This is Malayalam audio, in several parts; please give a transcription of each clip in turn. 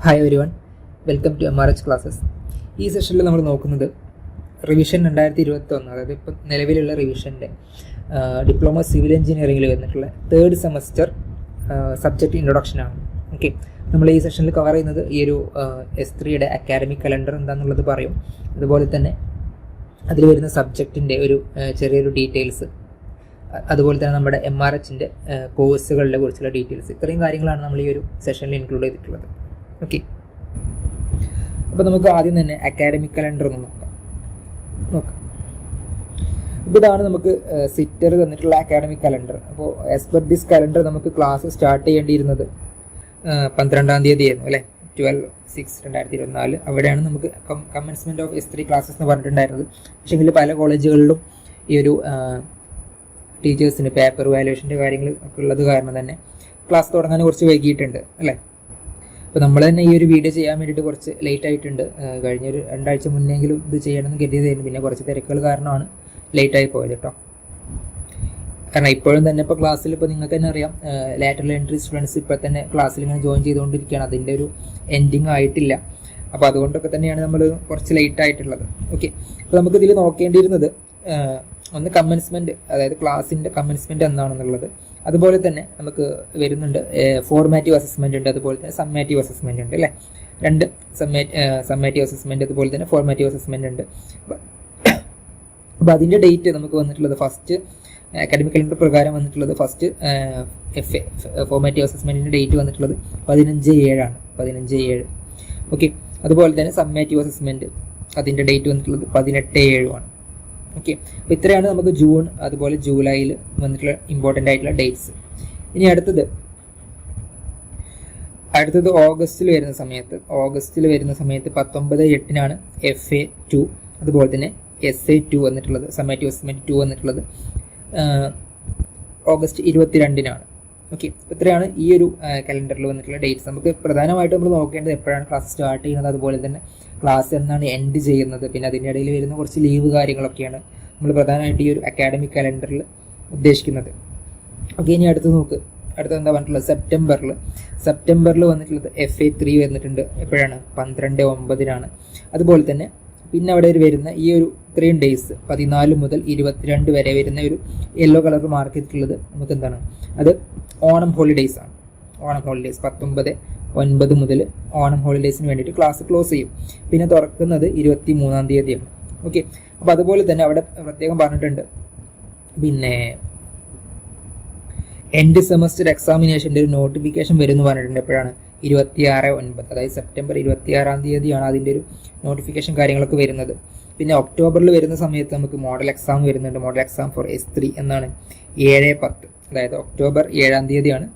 Hi everyone, welcome to MRH classes. ഈ സെഷനിൽ നമ്മൾ നോക്കുന്നത് റിവിഷൻ 2021, അതായത് ഇപ്പം നിലവിലുള്ള റിവിഷൻ്റെ ഡിപ്ലോമ സിവിൽ എഞ്ചിനീയറിംഗിൽ വന്നിട്ടുള്ള തേർഡ് സെമസ്റ്റർ സബ്ജക്റ്റ് ഇൻട്രൊഡക്ഷനാണ്. ഓക്കെ, നമ്മൾ ഈ സെഷനിൽ കവർ ചെയ്യുന്നത് ഈ ഒരു S3യുടെ അക്കാഡമിക് കലണ്ടർ എന്താണെന്നുള്ളത് പറയും. അതുപോലെ തന്നെ അതിൽ വരുന്ന സബ്ജക്റ്റിൻ്റെ ഒരു ചെറിയൊരു ഡീറ്റെയിൽസ്, അതുപോലെ തന്നെ നമ്മുടെ MRHൻ്റെ കോഴ്സുകളെ കുറിച്ചുള്ള ഡീറ്റെയിൽസ്, ഇത്രയും കാര്യങ്ങളാണ് നമ്മൾ ഈ ഒരു സെഷനിൽ ഇൻക്ലൂഡ് ചെയ്തിട്ടുള്ളത്. ഓക്കെ, അപ്പോൾ നമുക്ക് ആദ്യം തന്നെ അക്കാഡമിക് കലണ്ടർ ഒന്ന് നോക്കാം. അപ്പോൾ ഇതാണ് നമുക്ക് സിറ്റർ തന്നിട്ടുള്ള അക്കാഡമിക് കലണ്ടർ. അപ്പോൾ ആസ് പെർ ദിസ് കലണ്ടർ നമുക്ക് ക്ലാസ് സ്റ്റാർട്ട് ചെയ്യേണ്ടിയിരുന്നത് 12-ാം തീയതി ആയിരുന്നു അല്ലേ, 12/6/2024. അവിടെയാണ് നമുക്ക് കമൻസ്മെൻറ്റ് ഓഫ് S3 ക്ലാസ്സസ് എന്ന് പറഞ്ഞിട്ടുണ്ടായിരുന്നത്. പക്ഷേങ്കിൽ പല കോളേജുകളിലും ഈ ഒരു ടീച്ചേഴ്സിന് പേപ്പർ വാല്യുവേഷൻ്റെ കാര്യങ്ങൾ ഒക്കെ ഉള്ളത് കാരണം തന്നെ ക്ലാസ് തുടങ്ങാൻ കുറച്ച് വൈകിയിട്ടുണ്ട് അല്ലേ. അപ്പോൾ നമ്മൾ തന്നെ ഈ ഒരു വീഡിയോ ചെയ്യാൻ വേണ്ടിയിട്ട് കുറച്ച് ലേറ്റ് ആയിട്ടുണ്ട്. കഴിഞ്ഞൊരു 2 ആഴ്ച മുന്നെങ്കിലും ഇത് ചെയ്യണമെന്ന് കരുതിയതായിരുന്നു. പിന്നെ കുറച്ച് തിരക്കുകൾ കാരണമാണ് ലേറ്റായി പോയത് കേട്ടോ. കാരണം ഇപ്പോഴും തന്നെ ഇപ്പോൾ ക്ലാസ്സിൽ ഇപ്പോൾ നിങ്ങൾക്ക് തന്നെ അറിയാം, ലാറ്ററൽ എൻട്രി സ്റ്റുഡൻസ് ഇപ്പോൾ തന്നെ ക്ലാസ്സിൽ ഇങ്ങനെ ജോയിൻ ചെയ്തുകൊണ്ടിരിക്കുകയാണ്. അതിൻ്റെ ഒരു എൻഡിങ് ആയിട്ടില്ല. അപ്പോൾ അതുകൊണ്ടൊക്കെ തന്നെയാണ് നമ്മൾ കുറച്ച് ലേറ്റ് ആയിട്ടുള്ളത്. ഓക്കെ, അപ്പോൾ നമുക്കിതിൽ നോക്കേണ്ടിയിരുന്നത് ഒന്ന് കമൻസ്മെൻറ്റ്, അതായത് ക്ലാസ്സിൻ്റെ കമൻസ്മെൻറ്റ് എന്താണെന്നുള്ളത്. അതുപോലെ തന്നെ നമുക്ക് വരുന്നുണ്ട് ഫോർമാറ്റീവ് അസസ്മെൻ്റ് ഉണ്ട്, അതുപോലെ തന്നെ സമ്മേറ്റീവ് അസസ്മെൻ്റ് ഉണ്ട് അല്ലേ. രണ്ട് സമ്മേറ്റീവ് അസസ്മെൻ്റ് അതുപോലെ തന്നെ ഫോർമാറ്റീവ് അസസ്മെൻ്റ് ഉണ്ട്. അപ്പോൾ അതിൻ്റെ ഡേറ്റ് നമുക്ക് വന്നിട്ടുള്ളത് ഫസ്റ്റ് അക്കാഡമിക് കലണ്ടർ പ്രകാരം വന്നിട്ടുള്ളത് ഫസ്റ്റ് ഫോർമാറ്റീവ് അസസ്മെൻറ്റിൻ്റെ ഡേറ്റ് വന്നിട്ടുള്ളത് 15/7 15/7. ഓക്കെ, അതുപോലെ തന്നെ സമ്മേറ്റീവ് അസസ്മെൻറ്റ് അതിൻ്റെ ഡേറ്റ് വന്നിട്ടുള്ളത് 18/7. ഓക്കെ, അപ്പോൾ ഇത്രയാണ് നമുക്ക് ജൂൺ അതുപോലെ ജൂലൈയിൽ വന്നിട്ടുള്ള ഇമ്പോർട്ടൻ്റ് ആയിട്ടുള്ള ഡേറ്റ്സ്. ഇനി അടുത്തത് ഓഗസ്റ്റിൽ വരുന്ന സമയത്ത് 19/8 FA2, അതുപോലെ തന്നെ SA2 വന്നിട്ടുള്ളത്, സമ്മേറ്റീവ് അസസ്മെൻറ്റ് 2 വന്നിട്ടുള്ളത് ഓഗസ്റ്റ് 22. ഓക്കെ, ഇത്രയാണ് ഈ ഒരു കലണ്ടറിൽ വന്നിട്ടുള്ള ഡേറ്റ്സ്. നമുക്ക് പ്രധാനമായിട്ടും നമ്മൾ നോക്കേണ്ടത് എപ്പോഴാണ് ക്ലാസ് സ്റ്റാർട്ട് ചെയ്യുന്നത്, അതുപോലെ തന്നെ ക്ലാസ് എന്നാണ് എൻഡ് ചെയ്യുന്നത്, പിന്നെ അതിൻ്റെ ഇടയിൽ വരുന്ന കുറച്ച് ലീവ് കാര്യങ്ങളൊക്കെയാണ് നമ്മൾ പ്രധാനമായിട്ട് ഈ ഒരു അക്കാഡമിക് കലണ്ടറിൽ ഉദ്ദേശിക്കുന്നത്. ഓക്കെ, ഇനി അടുത്ത് എന്താ പറഞ്ഞിട്ടുള്ളത് സെപ്റ്റംബറിൽ വന്നിട്ടുള്ളത് FA3 വന്നിട്ടുണ്ട്. എപ്പോഴാണ് 12/9. അതുപോലെ തന്നെ പിന്നെ അവിടെ വരുന്ന ഈ ഒരു 3 ഡേയ്സ് 14 മുതൽ 22 വരെ വരുന്ന ഒരു യെല്ലോ കളർ മാർക്ക് ചെയ്തിട്ടുള്ളത് നമുക്ക് എന്താണ്, അത് ഓണം ഹോളിഡേയ്സ് ആണ്. ഓണം ഹോളിഡേയ്സ് 19/9 മുതൽ ഓണം ഹോളിഡേയ്സിന് വേണ്ടിയിട്ട് ക്ലാസ് ക്ലോസ് ചെയ്യും. പിന്നെ തുറക്കുന്നത് 23-ാം തീയതിയാണ്. ഓക്കെ, അപ്പോൾ അതുപോലെ തന്നെ അവിടെ പ്രത്യേകം പറഞ്ഞിട്ടുണ്ട്, പിന്നെ എൻഡ് സെമസ്റ്റർ എക്സാമിനേഷൻ്റെ ഒരു നോട്ടിഫിക്കേഷൻ വരും എന്ന് പറഞ്ഞിട്ടുണ്ട്. എപ്പോഴാണ് 26/9, അതായത് സെപ്റ്റംബർ 26-ാം തീയതിയാണ് അതിൻ്റെ ഒരു നോട്ടിഫിക്കേഷൻ കാര്യങ്ങളൊക്കെ വരുന്നത്. പിന്നെ ഒക്ടോബറിൽ വരുന്ന സമയത്ത് നമുക്ക് മോഡൽ എക്സാം വരുന്നുണ്ട്. മോഡൽ എക്സാം ഫോർ S3 എന്നാണ് 7/10, അതായത് ഒക്ടോബർ 7-ാം തീയതിയാണ്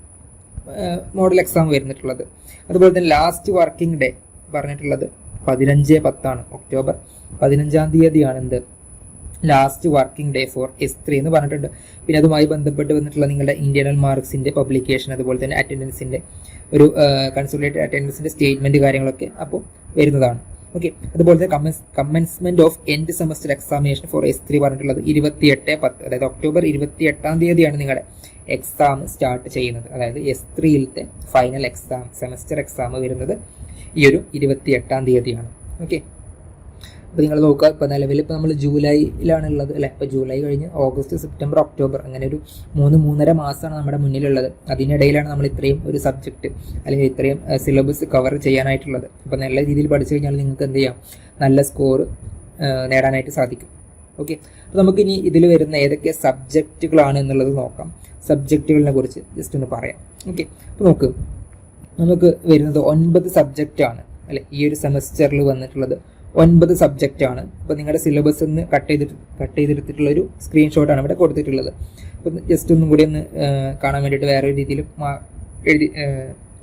മോഡൽ എക്സാം വരുന്നിട്ടുള്ളത്. അതുപോലെ തന്നെ ലാസ്റ്റ് വർക്കിംഗ് ഡേ പറഞ്ഞിട്ടുള്ളത് 15/10, ഒക്ടോബർ 15-ാം തീയതിയാണ് എന്ത് last working day four S3 എന്ന് പറഞ്ഞിട്ടുണ്ട്. പിന്നെ അതുമായി ബന്ധപ്പെട്ട് വന്നിട്ടുള്ള നിങ്ങളുടെ ഇന്റേണൽ മാർക്സിൻ്റെ പബ്ലിക്കേഷൻ, അതുപോലെ തന്നെ അറ്റൻഡൻസിൻ്റെ ഒരു കൺസോളിഡേറ്റഡ് അറ്റൻഡൻസിൻ്റെ സ്റ്റേറ്റ്മെൻറ്റ് കാര്യങ്ങളൊക്കെ അപ്പോൾ വരുന്നതാണ്. ഓക്കെ, അതുപോലെ തന്നെ commencement of end semester examination for S3 പറഞ്ഞിട്ടുള്ളത് 28/10, അതായത് ഒക്ടോബർ 28-ാം തീയതിയാണ് നിങ്ങളുടെ എക്സാം സ്റ്റാർട്ട് ചെയ്യുന്നത്. അതായത് S3യിലത്തെ ഫൈനൽ എക്സാം, സെമസ്റ്റർ എക്സാം വരുന്നത് ഈ ഒരു 28-ാം തീയതിയാണ്. ഓക്കെ, അപ്പോൾ നിങ്ങൾ നോക്കുക, ഇപ്പോൾ നിലവിൽ ഇപ്പോൾ നമ്മൾ ജൂലൈയിലാണുള്ളത് അല്ലേ. ഇപ്പോൾ ജൂലൈ കഴിഞ്ഞ് ഓഗസ്റ്റ്, സെപ്റ്റംബർ, ഒക്ടോബർ, അങ്ങനെ ഒരു 3-3.5 മാസമാണ് നമ്മുടെ മുന്നിലുള്ളത്. അതിനിടയിലാണ് നമ്മൾ ഇത്രയും ഒരു സബ്ജക്റ്റ് അല്ലെങ്കിൽ ഇത്രയും സിലബസ് കവർ ചെയ്യാനായിട്ടുള്ളത്. അപ്പോൾ നല്ല രീതിയിൽ പഠിച്ചു കഴിഞ്ഞാൽ നിങ്ങൾക്ക് എന്ത് ചെയ്യാം, നല്ല സ്കോർ നേടാനായിട്ട് സാധിക്കും. ഓക്കെ, അപ്പോൾ നമുക്കിനി ഇതിൽ വരുന്ന ഏതൊക്കെ സബ്ജക്റ്റുകളാണ് എന്നുള്ളത് നോക്കാം. സബ്ജക്റ്റുകളെ കുറിച്ച് ജസ്റ്റ് ഒന്ന് പറയാം. ഓക്കെ, അപ്പോൾ നമുക്ക് വരുന്നത് 9 സബ്ജക്റ്റാണ് അല്ലേ. ഈ ഒരു സെമസ്റ്ററിൽ വന്നിട്ടുള്ളത് 9 സബ്ജക്റ്റാണ്. അപ്പോൾ നിങ്ങളുടെ സിലബസ് ഒന്ന് കട്ട് ചെയ്തെടുത്തിട്ടുള്ളൊരു സ്ക്രീൻഷോട്ടാണ് ഇവിടെ കൊടുത്തിട്ടുള്ളത്. അപ്പോൾ ജസ്റ്റ് ഒന്നും കൂടി ഒന്ന് കാണാൻ വേണ്ടിയിട്ട് വേറെ രീതിയിൽ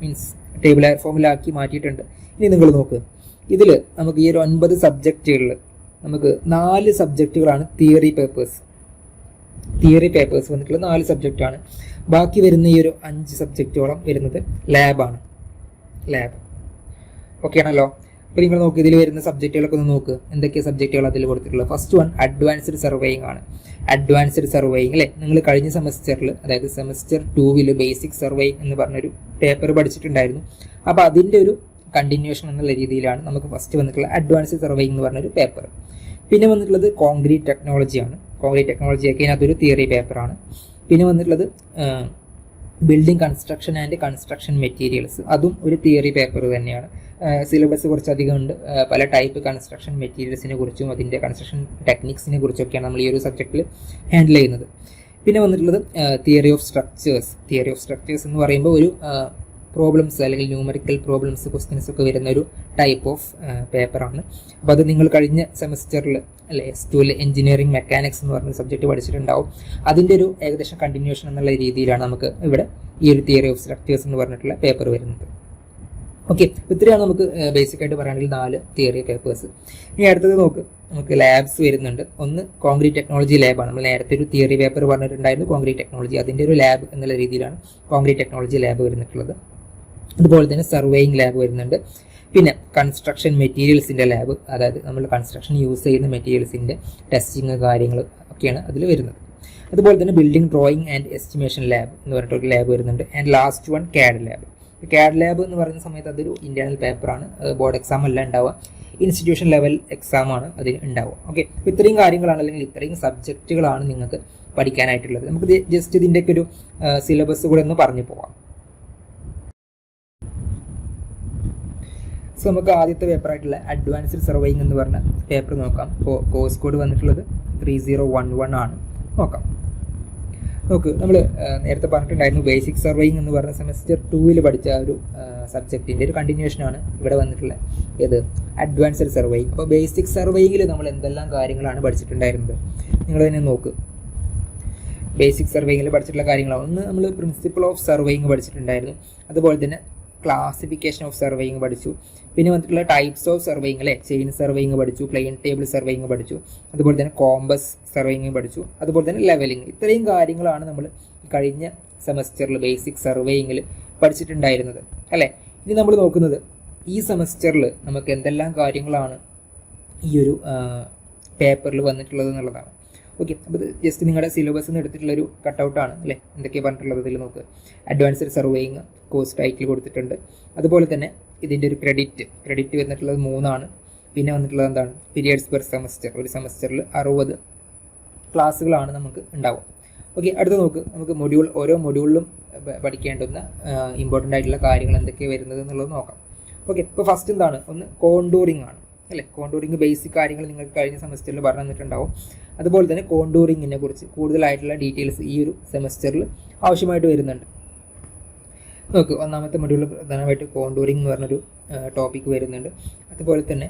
മീൻസ് ടേബിൾ ഫോമിലാക്കി മാറ്റിയിട്ടുണ്ട്. ഇനി നിങ്ങൾ നോക്ക്, ഇതിൽ നമുക്ക് ഈ ഒരു 9 സബ്ജക്റ്റുകളിൽ നമുക്ക് 4 സബ്ജക്റ്റുകളാണ് തിയറി പേപ്പേഴ്സ് വന്നിട്ടുള്ള 4 സബ്ജക്റ്റാണ്. ബാക്കി വരുന്ന ഈ ഒരു 5 സബ്ജക്റ്റോളം വരുന്നത് ലാബ്. ഓക്കെ ആണല്ലോ. അപ്പോൾ നിങ്ങൾ നോക്ക്, ഇതിൽ വരുന്ന സബ്ജക്റ്റുകളൊക്കെ ഒന്ന് നോക്ക്, എന്തൊക്കെ സബ്ജക്റ്റുകൾ അതിൽ കൊടുത്തിട്ടുള്ളത്. ഫസ്റ്റ് വൺ അഡ്വാൻസ്ഡ് സർവേയിങ് ആണ്. അഡ്വാൻസ്ഡ് സർവേയിങ് അല്ലേ, നിങ്ങൾ കഴിഞ്ഞ സെമസ്റ്ററിൽ, അതായത് സെമസ്റ്റർ 2-ൽ ബേസിക് സർവേയിങ് എന്ന് പറഞ്ഞൊരു പേപ്പർ പഠിച്ചിട്ടുണ്ടായിരുന്നു. അപ്പോൾ അതിൻ്റെ ഒരു കണ്ടിന്യൂഷൻ എന്നുള്ള രീതിയിലാണ് നമുക്ക് ഫസ്റ്റ് വന്നിട്ടുള്ള അഡ്വാൻസ്ഡ് സർവേയിങ് എന്ന് പറഞ്ഞൊരു പേപ്പർ. പിന്നെ വന്നിട്ടുള്ളത് കോൺക്രീറ്റ് ടെക്നോളജിയാണ്. കോൺക്രീറ്റ് ടെക്നോളജി ഒക്കെ അതിനകത്തൊരു തിയറി പേപ്പറാണ്. പിന്നെ വന്നിട്ടുള്ളത് building construction and construction materials, അതും ഒരു തിയറി പേപ്പർ തന്നെയാണ്. സിലബസ് കുറച്ചധികം ഉണ്ട്. പല ടൈപ്പ് കൺസ്ട്രക്ഷൻ മെറ്റീരിയൽസിനെ കുറിച്ചും അതിൻ്റെ കൺസ്ട്രക്ഷൻ ടെക്നിക്സിനെ കുറിച്ചൊക്കെയാണ് നമ്മൾ ഈ ഒരു സബ്ജക്റ്റിൽ ഹാൻഡിൽ ചെയ്യുന്നത്. പിന്നെ വന്നിട്ടുള്ളത് theory of structures. Theory of structures എന്ന് പറയുമ്പോൾ ഒരു പ്രോബ്ലംസ് അല്ലെങ്കിൽ ന്യൂമറിക്കൽ പ്രോബ്ലംസ് ക്വസ്റ്റ്യൻസ് ഒക്കെ വരുന്ന ഒരു ടൈപ്പ് ഓഫ് പേപ്പറാണ്. അപ്പോൾ അത് നിങ്ങൾ കഴിഞ്ഞ സെമസ്റ്ററിൽ അല്ലെ S2 എഞ്ചിനീയറിംഗ് മെക്കാനിക്സ് എന്ന് പറഞ്ഞ സബ്ജക്റ്റ് പഠിച്ചിട്ടുണ്ടാവും. അതിൻ്റെ ഒരു ഏകദേശം കണ്ടിന്യൂഷൻ എന്നുള്ള രീതിയിലാണ് നമുക്ക് ഇവിടെ ഈ ഒരു തിയറി ഓഫ് സ്ട്രക്ചേഴ്സ് എന്ന് പറഞ്ഞിട്ടുള്ള പേപ്പർ വരുന്നത്. ഓക്കെ, ഇത്രയാണ് നമുക്ക് ബേസിക് ആയിട്ട് പറയുകയാണെങ്കിൽ 4 തിയറി പേപ്പേഴ്സ്. ഇനി അടുത്തത് നമുക്ക് ലാബ്സ് വരുന്നുണ്ട്. ഒന്ന് കോൺക്രീറ്റ് ടെക്നോളജി ലാബാണ്. നമ്മൾ നേരത്തെ ഒരു തിയറി പേപ്പർ പറഞ്ഞിട്ടുണ്ടായിരുന്നു കോൺക്രീറ്റ് ടെക്നോളജി, അതിൻ്റെ ഒരു ലാബ് എന്നുള്ള രീതിയിലാണ് കോൺക്രീറ്റ് ടെക്നോളജി ലാബ് വരുന്നിട്ടുള്ളത്. അതുപോലെ തന്നെ സർവേയിങ് ലാബ് വരുന്നുണ്ട്. പിന്നെ കൺസ്ട്രക്ഷൻ മെറ്റീരിയൽസിൻ്റെ ലാബ്, അതായത് നമ്മൾ കൺസ്ട്രക്ഷൻ യൂസ് ചെയ്യുന്ന മെറ്റീരിയൽസിൻ്റെ ടെസ്റ്റിങ് കാര്യങ്ങൾ ഒക്കെയാണ് അതിൽ വരുന്നത്. അതുപോലെ തന്നെ building drawing and estimation lab എന്ന് പറഞ്ഞിട്ടൊരു ലാബ് വരുന്നുണ്ട്. And last one CAD lab. CAD lab എന്ന് പറയുന്ന സമയത്ത് അതൊരു ഇന്റേണൽ പേപ്പറാണ്. ബോർഡ് എക്സാം അല്ല ഉണ്ടാവുക, ഇൻസ്റ്റിറ്റ്യൂഷൻ ലെവൽ എക്സാം ആണ് അതിന് ഉണ്ടാവുക. ഓക്കെ, അപ്പോൾ ഇത്രയും കാര്യങ്ങളാണ് അല്ലെങ്കിൽ ഇത്രയും സബ്ജക്റ്റുകളാണ് നിങ്ങൾക്ക് പഠിക്കാനായിട്ടുള്ളത്. നമുക്ക് ജസ്റ്റ് ഇതിൻ്റെയൊക്കെ ഒരു സിലബസ് കൂടെ ഒന്ന് പറഞ്ഞു പോവാം. സോ നമുക്ക് ആദ്യത്തെ പേപ്പറായിട്ടുള്ള അഡ്വാൻസ്ഡ് സർവേയിങ് എന്ന് പറഞ്ഞ പേപ്പർ നോക്കാം. ഇപ്പോൾ കോഴ്സ് കോഡ് വന്നിട്ടുള്ളത് 3011 ആണ്. നോക്കാം. നമ്മൾ നേരത്തെ പറഞ്ഞിട്ടുണ്ടായിരുന്നു ബേസിക് സർവേയിങ് എന്ന് പറഞ്ഞ സെമസ്റ്റർ 2 പഠിച്ച ഒരു സബ്ജക്റ്റിൻ്റെ ഒരു കണ്ടിന്യൂഷനാണ് ഇവിടെ വന്നിട്ടുള്ള ഏത് അഡ്വാൻസ്ഡ് സർവേയിങ്. അപ്പോൾ ബേസിക് സർവേയിങ്ങിൽ നമ്മൾ എന്തെല്ലാം കാര്യങ്ങളാണ് പഠിച്ചിട്ടുണ്ടായിരുന്നത് നിങ്ങൾ തന്നെ നോക്ക്. ബേസിക് സർവേയിങ്ങിൽ പഠിച്ചിട്ടുള്ള കാര്യങ്ങളാണ്. ഒന്ന് നമ്മൾ പ്രിൻസിപ്പിൾ ഓഫ് സർവേയിങ് പഠിച്ചിട്ടുണ്ടായിരുന്നു. അതുപോലെ തന്നെ ക്ലാസിഫിക്കേഷൻ ഓഫ് സർവേയിങ് പഠിച്ചു. പിന്നെ വന്നിട്ടുള്ള ടൈപ്സ് ഓഫ് സർവേയിങ് അല്ലേ, ചെയിൻ സർവേയിങ് പഠിച്ചു, പ്ലെയിൻ ടേബിൾ സർവേയിങ് പഠിച്ചു, അതുപോലെ തന്നെ കോമ്പസ് സർവേയിങ് പഠിച്ചു, അതുപോലെ തന്നെ ലെവലിംഗ്. ഇത്രയും കാര്യങ്ങളാണ് നമ്മൾ കഴിഞ്ഞ സെമസ്റ്ററിൽ ബേസിക് സർവേയിങ്ങിൽ പഠിച്ചിട്ടുണ്ടായിരുന്നത് അല്ലേ. ഇനി നമ്മൾ നോക്കുന്നത് ഈ സെമസ്റ്ററിൽ നമുക്ക് എന്തെല്ലാം കാര്യങ്ങളാണ് ഈ ഒരു പേപ്പറിൽ വന്നിട്ടുള്ളത് എന്നുള്ളതാണ്. ഓക്കെ, അപ്പോൾ ഇത് ജസ്റ്റ് നിങ്ങളുടെ സിലബസിൽ നിന്ന് എടുത്തിട്ടുള്ളൊരു കട്ടൗട്ടാണ് അല്ലേ. എന്തൊക്കെയാണ് പറഞ്ഞിട്ടുള്ളത് ഇതിൽ നോക്ക്. അഡ്വാൻസ്ഡ് സർവേയിങ് കോഴ്സ് ടൈറ്റിൽ കൊടുത്തിട്ടുണ്ട്. അതുപോലെ തന്നെ ഇതിൻ്റെ ഒരു ക്രെഡിറ്റ് വന്നിട്ടുള്ളത് 3 പിന്നെ വന്നിട്ടുള്ളത് എന്താണ് പീരിയഡ്സ് പെർ സെമസ്റ്റർ. ഒരു സെമസ്റ്ററിൽ 60 ക്ലാസ്സുകളാണ് നമുക്ക് ഉണ്ടാവുക. ഓക്കെ, അടുത്ത നോക്ക്. നമുക്ക് ഓരോ മൊഡ്യൂളിലും പഠിക്കേണ്ടുന്ന ഇമ്പോർട്ടൻ്റ് ആയിട്ടുള്ള കാര്യങ്ങൾ എന്തൊക്കെയാണ് വരുന്നത് എന്നുള്ളത് നോക്കാം. ഓക്കെ, ഇപ്പോൾ ഫസ്റ്റ് എന്താണ്, ഒന്ന് കോണ്ടൂറിങ് ആണ് അല്ലേ. കോണ്ടൂറിങ് ബേസിക് കാര്യങ്ങൾ നിങ്ങൾക്ക് കഴിഞ്ഞ സെമസ്റ്ററിൽ പറഞ്ഞു തന്നിട്ടുണ്ടാവും. അതുപോലെ തന്നെ കോണ്ടൂറിങ്ങിനെ കുറിച്ച് കൂടുതലായിട്ടുള്ള ഡീറ്റെയിൽസ് ഈ ഒരു സെമസ്റ്ററിൽ ആവശ്യമായിട്ട് വരുന്നുണ്ട്. നോക്ക്, ഒന്നാമത്തെ മൊഡ്യൂളിൽ പ്രധാനമായിട്ട് കോണ്ടൂറിങ് എന്ന് പറഞ്ഞൊരു ടോപ്പിക് വരുന്നുണ്ട്. അതുപോലെ തന്നെ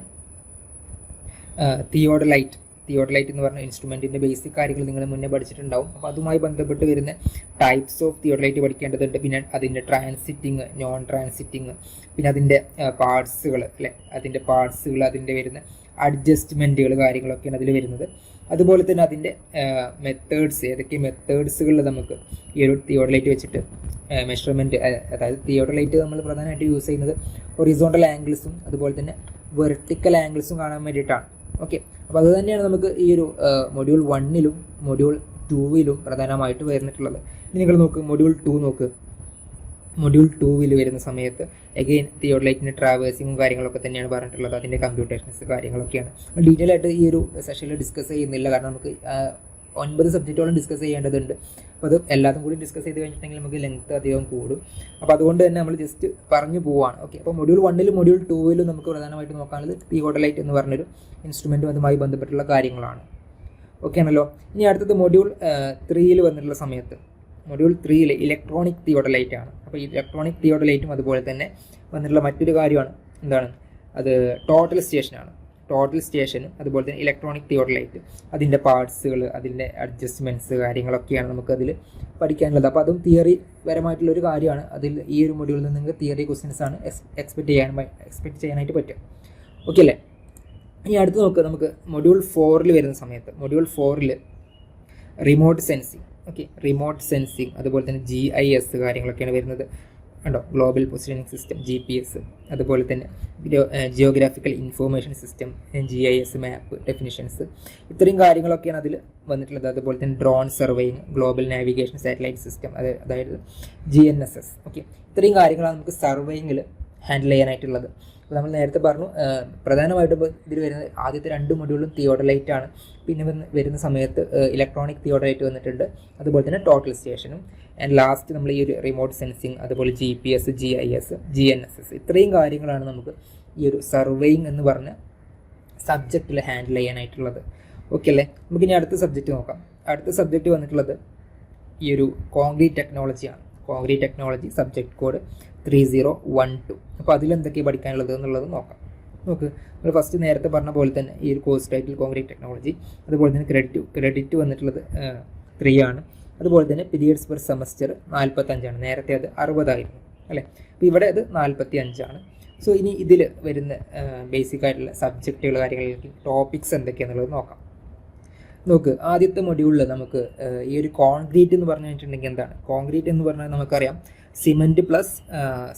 തിയോഡലൈറ്റ് എന്ന് പറഞ്ഞ ഇൻസ്ട്രുമെൻറ്റിൻ്റെ ബേസിക് കാര്യങ്ങൾ നിങ്ങൾ മുന്നേ പഠിച്ചിട്ടുണ്ടാവും. അപ്പോൾ അതുമായി ബന്ധപ്പെട്ട് വരുന്ന ടൈപ്സ് ഓഫ് തിയോഡലൈറ്റ് പഠിക്കേണ്ടതുണ്ട്. പിന്നെ അതിൻ്റെ ട്രാൻസിറ്റിങ്, നോൺ ട്രാൻസിറ്റിങ്, പിന്നെ അതിൻ്റെ പാർട്സുകൾ അല്ലേ, അതിൻ്റെ വരുന്ന അഡ്ജസ്റ്റ്മെൻറ്റുകൾ കാര്യങ്ങളൊക്കെയാണ് അതിൽ വരുന്നത്. അതുപോലെ തന്നെ അതിൻ്റെ മെത്തേഡ്സ്, ഏതൊക്കെ മെത്തേഡ്സുകളിൽ നമുക്ക് ഈ ഒരു തിയോഡലൈറ്റ് വെച്ചിട്ട് മെഷർമെൻറ്റ്, അതായത് തിയോഡലൈറ്റ് നമ്മൾ പ്രധാനമായിട്ട് യൂസ് ചെയ്യുന്നത് ഹൊറിസോണ്ടൽ ആംഗിൾസും അതുപോലെ തന്നെ വെർട്ടിക്കൽ ആംഗിൾസും കാണാൻ വേണ്ടിയിട്ടാണ്. ഓക്കെ, അപ്പോൾ അത് തന്നെയാണ് നമുക്ക് ഈ ഒരു മൊഡ്യൂൾ 1 മൊഡ്യൂൾ 2 പ്രധാനമായിട്ട് വരുന്നിട്ടുള്ളത്. ഇനി നിങ്ങൾ നോക്ക്, മൊഡ്യൂൾ 2 നോക്ക്. മൊഡ്യൂൾ 2 വരുന്ന സമയത്ത് എഗെയിൻ തിയോഡലൈറ്റിൻ്റെ ട്രാവേഴ്സിങ്ങും കാര്യങ്ങളൊക്കെ തന്നെയാണ് പറഞ്ഞിട്ടുള്ളത്. അതിൻ്റെ കമ്പ്യൂട്ടേഷൻസ് കാര്യങ്ങളൊക്കെയാണ്. ഡീറ്റെയിൽ ആയിട്ട് ഈ ഒരു സെഷനിൽ ഡിസ്കസ് ചെയ്യുന്നില്ല, കാരണം നമുക്ക് 9 സബ്ജക്റ്റോളം ഡിസ്കസ് ചെയ്യേണ്ടതുണ്ട്. അപ്പോൾ അത് എല്ലാതും കൂടി ഡിസ്കസ് ചെയ്ത് കഴിഞ്ഞിട്ടുണ്ടെങ്കിൽ നമുക്ക് ലെങ്ത് അധികം കൂടും. അപ്പോൾ അതുകൊണ്ട് തന്നെ നമ്മൾ ജസ്റ്റ് പറഞ്ഞു പോവാണ്. ഓക്കെ, അപ്പോൾ മൊഡ്യൂൾ 1 മൊഡ്യൂൾ 2 നമുക്ക് പ്രധാനമായിട്ട് നോക്കാനുള്ളത് തിയോഡലൈറ്റ് എന്ന് പറഞ്ഞൊരു ഇൻസ്ട്രുമെൻറ്റും അതുമായി ബന്ധപ്പെട്ടുള്ള കാര്യങ്ങളാണ്. ഓക്കെ ആണല്ലോ. ഇനി അടുത്തത് മൊഡ്യൂൾ 3 വന്നിട്ടുള്ള സമയത്ത് മൊഡ്യൂൾ 3 ഇലക്ട്രോണിക് തിയോഡലൈറ്റ് ആണ്. അപ്പോൾ ഈ ഇലക്ട്രോണിക് തിയോഡലൈറ്റും അതുപോലെ തന്നെ വന്നിട്ടുള്ള മറ്റൊരു കാര്യമാണ് എന്താണ്, അത് ടോട്ടൽ സ്റ്റേഷനും അതുപോലെ തന്നെ ഇലക്ട്രോണിക് തിയോഡലൈറ്റ്, അതിൻ്റെ പാർട്സുകൾ, അതിൻ്റെ അഡ്ജസ്റ്റ്മെൻറ്റ്സ് കാര്യങ്ങളൊക്കെയാണ് നമുക്കതിൽ പഠിക്കാനുള്ളത്. അപ്പോൾ അതും തിയറി പരമായിട്ടുള്ളൊരു കാര്യമാണ്. അതിൽ ഈ ഒരു മൊഡ്യൂളിൽ നിന്ന് നിങ്ങൾക്ക് തിയറി ക്വസ്റ്റ്യൻസ് ആണ് എക്സ്പെക്ട് ചെയ്യാനായിട്ട് പറ്റും. ഓക്കെ അല്ലേ. ഇനി അടുത്ത് നമുക്ക് മൊഡ്യൂൾ 4 വരുന്ന സമയത്ത് മൊഡ്യൂൾ 4 റിമോട്ട് സെൻസിങ് അതുപോലെ തന്നെ GIS കാര്യങ്ങളൊക്കെയാണ് വരുന്നത്. കണ്ടോ, ഗ്ലോബൽ പൊസിഷനിങ് സിസ്റ്റം GPS, അതുപോലെ തന്നെ ജിയോഗ്രാഫിക്കൽ ഇൻഫോർമേഷൻ സിസ്റ്റം GIS, മാപ്പ്, ഡെഫിനിഷൻസ്, ഇത്രയും കാര്യങ്ങളൊക്കെയാണ് അതിൽ വന്നിട്ടുള്ളത്. അതുപോലെ തന്നെ drone surveying, global navigation satellite system, അതായത് GNSS. ഓക്കെ, ഇത്രയും കാര്യങ്ങളാണ് നമുക്ക് സർവേയിങ്ങിൽ ഹാൻഡിൽ ചെയ്യാനായിട്ടുള്ളത്. അപ്പോൾ നമ്മൾ നേരത്തെ പറഞ്ഞു പ്രധാനമായിട്ടും ഇപ്പോൾ ഇതിൽ വരുന്ന ആദ്യത്തെ 2 മൊഡ്യൂളും തിയോഡലൈറ്റ് ആണ്. പിന്നെ വരുന്ന സമയത്ത് ഇലക്ട്രോണിക് തിയോഡലൈറ്റ് വന്നിട്ടുണ്ട്, അതുപോലെ തന്നെ ടോട്ടൽ സ്റ്റേഷനും, ആൻഡ് ലാസ്റ്റ് നമ്മൾ ഈ ഒരു റിമോട്ട് സെൻസിങ്, അതുപോലെ GPS, GIS, GNSS ഇത്രയും കാര്യങ്ങളാണ് നമുക്ക് ഈ ഒരു സർവേയിങ് എന്ന് പറഞ്ഞ സബ്ജക്റ്റിൽ ഹാൻഡിൽ ചെയ്യാനായിട്ടുള്ളത്. ഓക്കെ അല്ലേ? നമുക്കിനി അടുത്ത സബ്ജക്റ്റ് നോക്കാം. അടുത്ത സബ്ജക്റ്റ് വന്നിട്ടുള്ളത് ഈ ഒരു കോൺക്രീറ്റ് ടെക്നോളജിയാണ്. Concrete technology subject code 3012. അപ്പോൾ അതിലെന്തൊക്കെയാണ് പഠിക്കാനുള്ളത് എന്നുള്ളത് നോക്കാം. നമുക്ക് നമ്മൾ ഫസ്റ്റ് നേരത്തെ പറഞ്ഞ പോലെ തന്നെ ഈ ഒരു കോഴ്സ് ടൈറ്റിൽ കോൺക്രീറ്റ് ടെക്നോളജി, അതുപോലെ തന്നെ ക്രെഡിറ്റ് വന്നിട്ടുള്ളത് 3 ആണ്. അതുപോലെ തന്നെ പീരിയഡ്സ് പെർ സെമസ്റ്റർ 45 നേരത്തെ അത് 60 ആയിരുന്നു അല്ലേ? അപ്പോൾ ഇവിടെ അത് 45. സോ ഇനി ഇതിൽ വരുന്ന ബേസിക് ആയിട്ടുള്ള സബ്ജക്റ്റുകൾ, കാര്യങ്ങളിലേക്ക് ടോപ്പിക്സ് എന്തൊക്കെയാണെന്നുള്ളത് നോക്കാം. നോക്ക്, ആദ്യത്തെ മൊഡ്യൂളിൽ നമുക്ക് ഈ ഒരു കോൺക്രീറ്റ് എന്ന് പറഞ്ഞു വെച്ചിട്ടുണ്ടെങ്കിൽ എന്താണ്? കോൺക്രീറ്റ് എന്ന് പറഞ്ഞാൽ നമുക്കറിയാം സിമെൻറ്റ് പ്ലസ്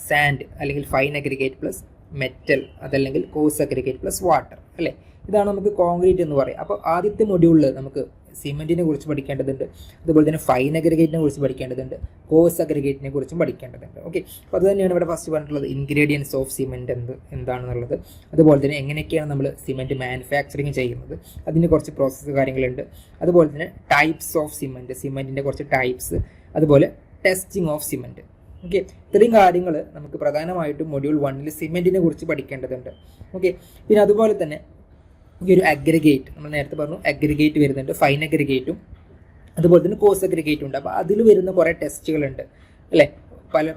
സാൻഡ് അല്ലെങ്കിൽ ഫൈൻ അഗ്രിഗേറ്റ് പ്ലസ് മെറ്റൽ, അതല്ലെങ്കിൽ കോഴ്സ് അഗ്രിഗേറ്റ് പ്ലസ് വാട്ടർ അല്ലേ? ഇതാണ് നമുക്ക് കോൺക്രീറ്റ് എന്ന് പറയാം. അപ്പോൾ ആദ്യത്തെ മൊഡ്യൂളിൽ നമുക്ക് സിമെൻറ്റിനെ കുറിച്ച് പഠിക്കേണ്ടതുണ്ട്, അതുപോലെ തന്നെ ഫൈൻ അഗ്രിഗേറ്റിനെ കുറിച്ച് പഠിക്കേണ്ടതുണ്ട്, കോഴ്സ് അഗ്രിഗേറ്റിനെ കുറിച്ചും പഠിക്കേണ്ടതുണ്ട്. ഓക്കെ, അപ്പോൾ അത് തന്നെയാണ് ഇവിടെ ഫസ്റ്റ് പറഞ്ഞിട്ടുള്ളത്. ഇൻഗ്രീഡിയൻസ് ഓഫ് സിമെൻറ്റ് എന്താണെന്നുള്ളത്, അതുപോലെ തന്നെ എങ്ങനെയൊക്കെയാണ് നമ്മൾ സിമെൻറ്റ് മാനുഫാക്ചറിങ് ചെയ്യുന്നത്, അതിന് കുറച്ച് പ്രോസസ്സ് കാര്യങ്ങളുണ്ട്, അതുപോലെ തന്നെ ടൈപ്സ് ഓഫ് സിമെൻറ്റിൻ്റെ കുറച്ച് ടൈപ്സ്, അതുപോലെ ടെസ്റ്റിംഗ് ഓഫ് സിമെൻറ്റ്. ഓക്കെ, ഇത്രയും കാര്യങ്ങൾ നമുക്ക് പ്രധാനമായിട്ടും മൊഡ്യൂൾ 1 സിമെൻറ്റിനെ കുറിച്ച് പഠിക്കേണ്ടതുണ്ട്. ഓക്കെ, പിന്നെ അതുപോലെ തന്നെ ഈ ഒരു അഗ്രിഗേറ്റ് നമ്മൾ നേരത്തെ പറഞ്ഞു, അഗ്രിഗേറ്റ് വരുന്നുണ്ട്, ഫൈൻ അഗ്രിഗേറ്റും അതുപോലെ തന്നെ കോഴ്സ് അഗ്രിഗേറ്റും ഉണ്ട്. അപ്പോൾ അതിൽ വരുന്ന കുറേ ടെസ്റ്റുകളുണ്ട് അല്ലേ?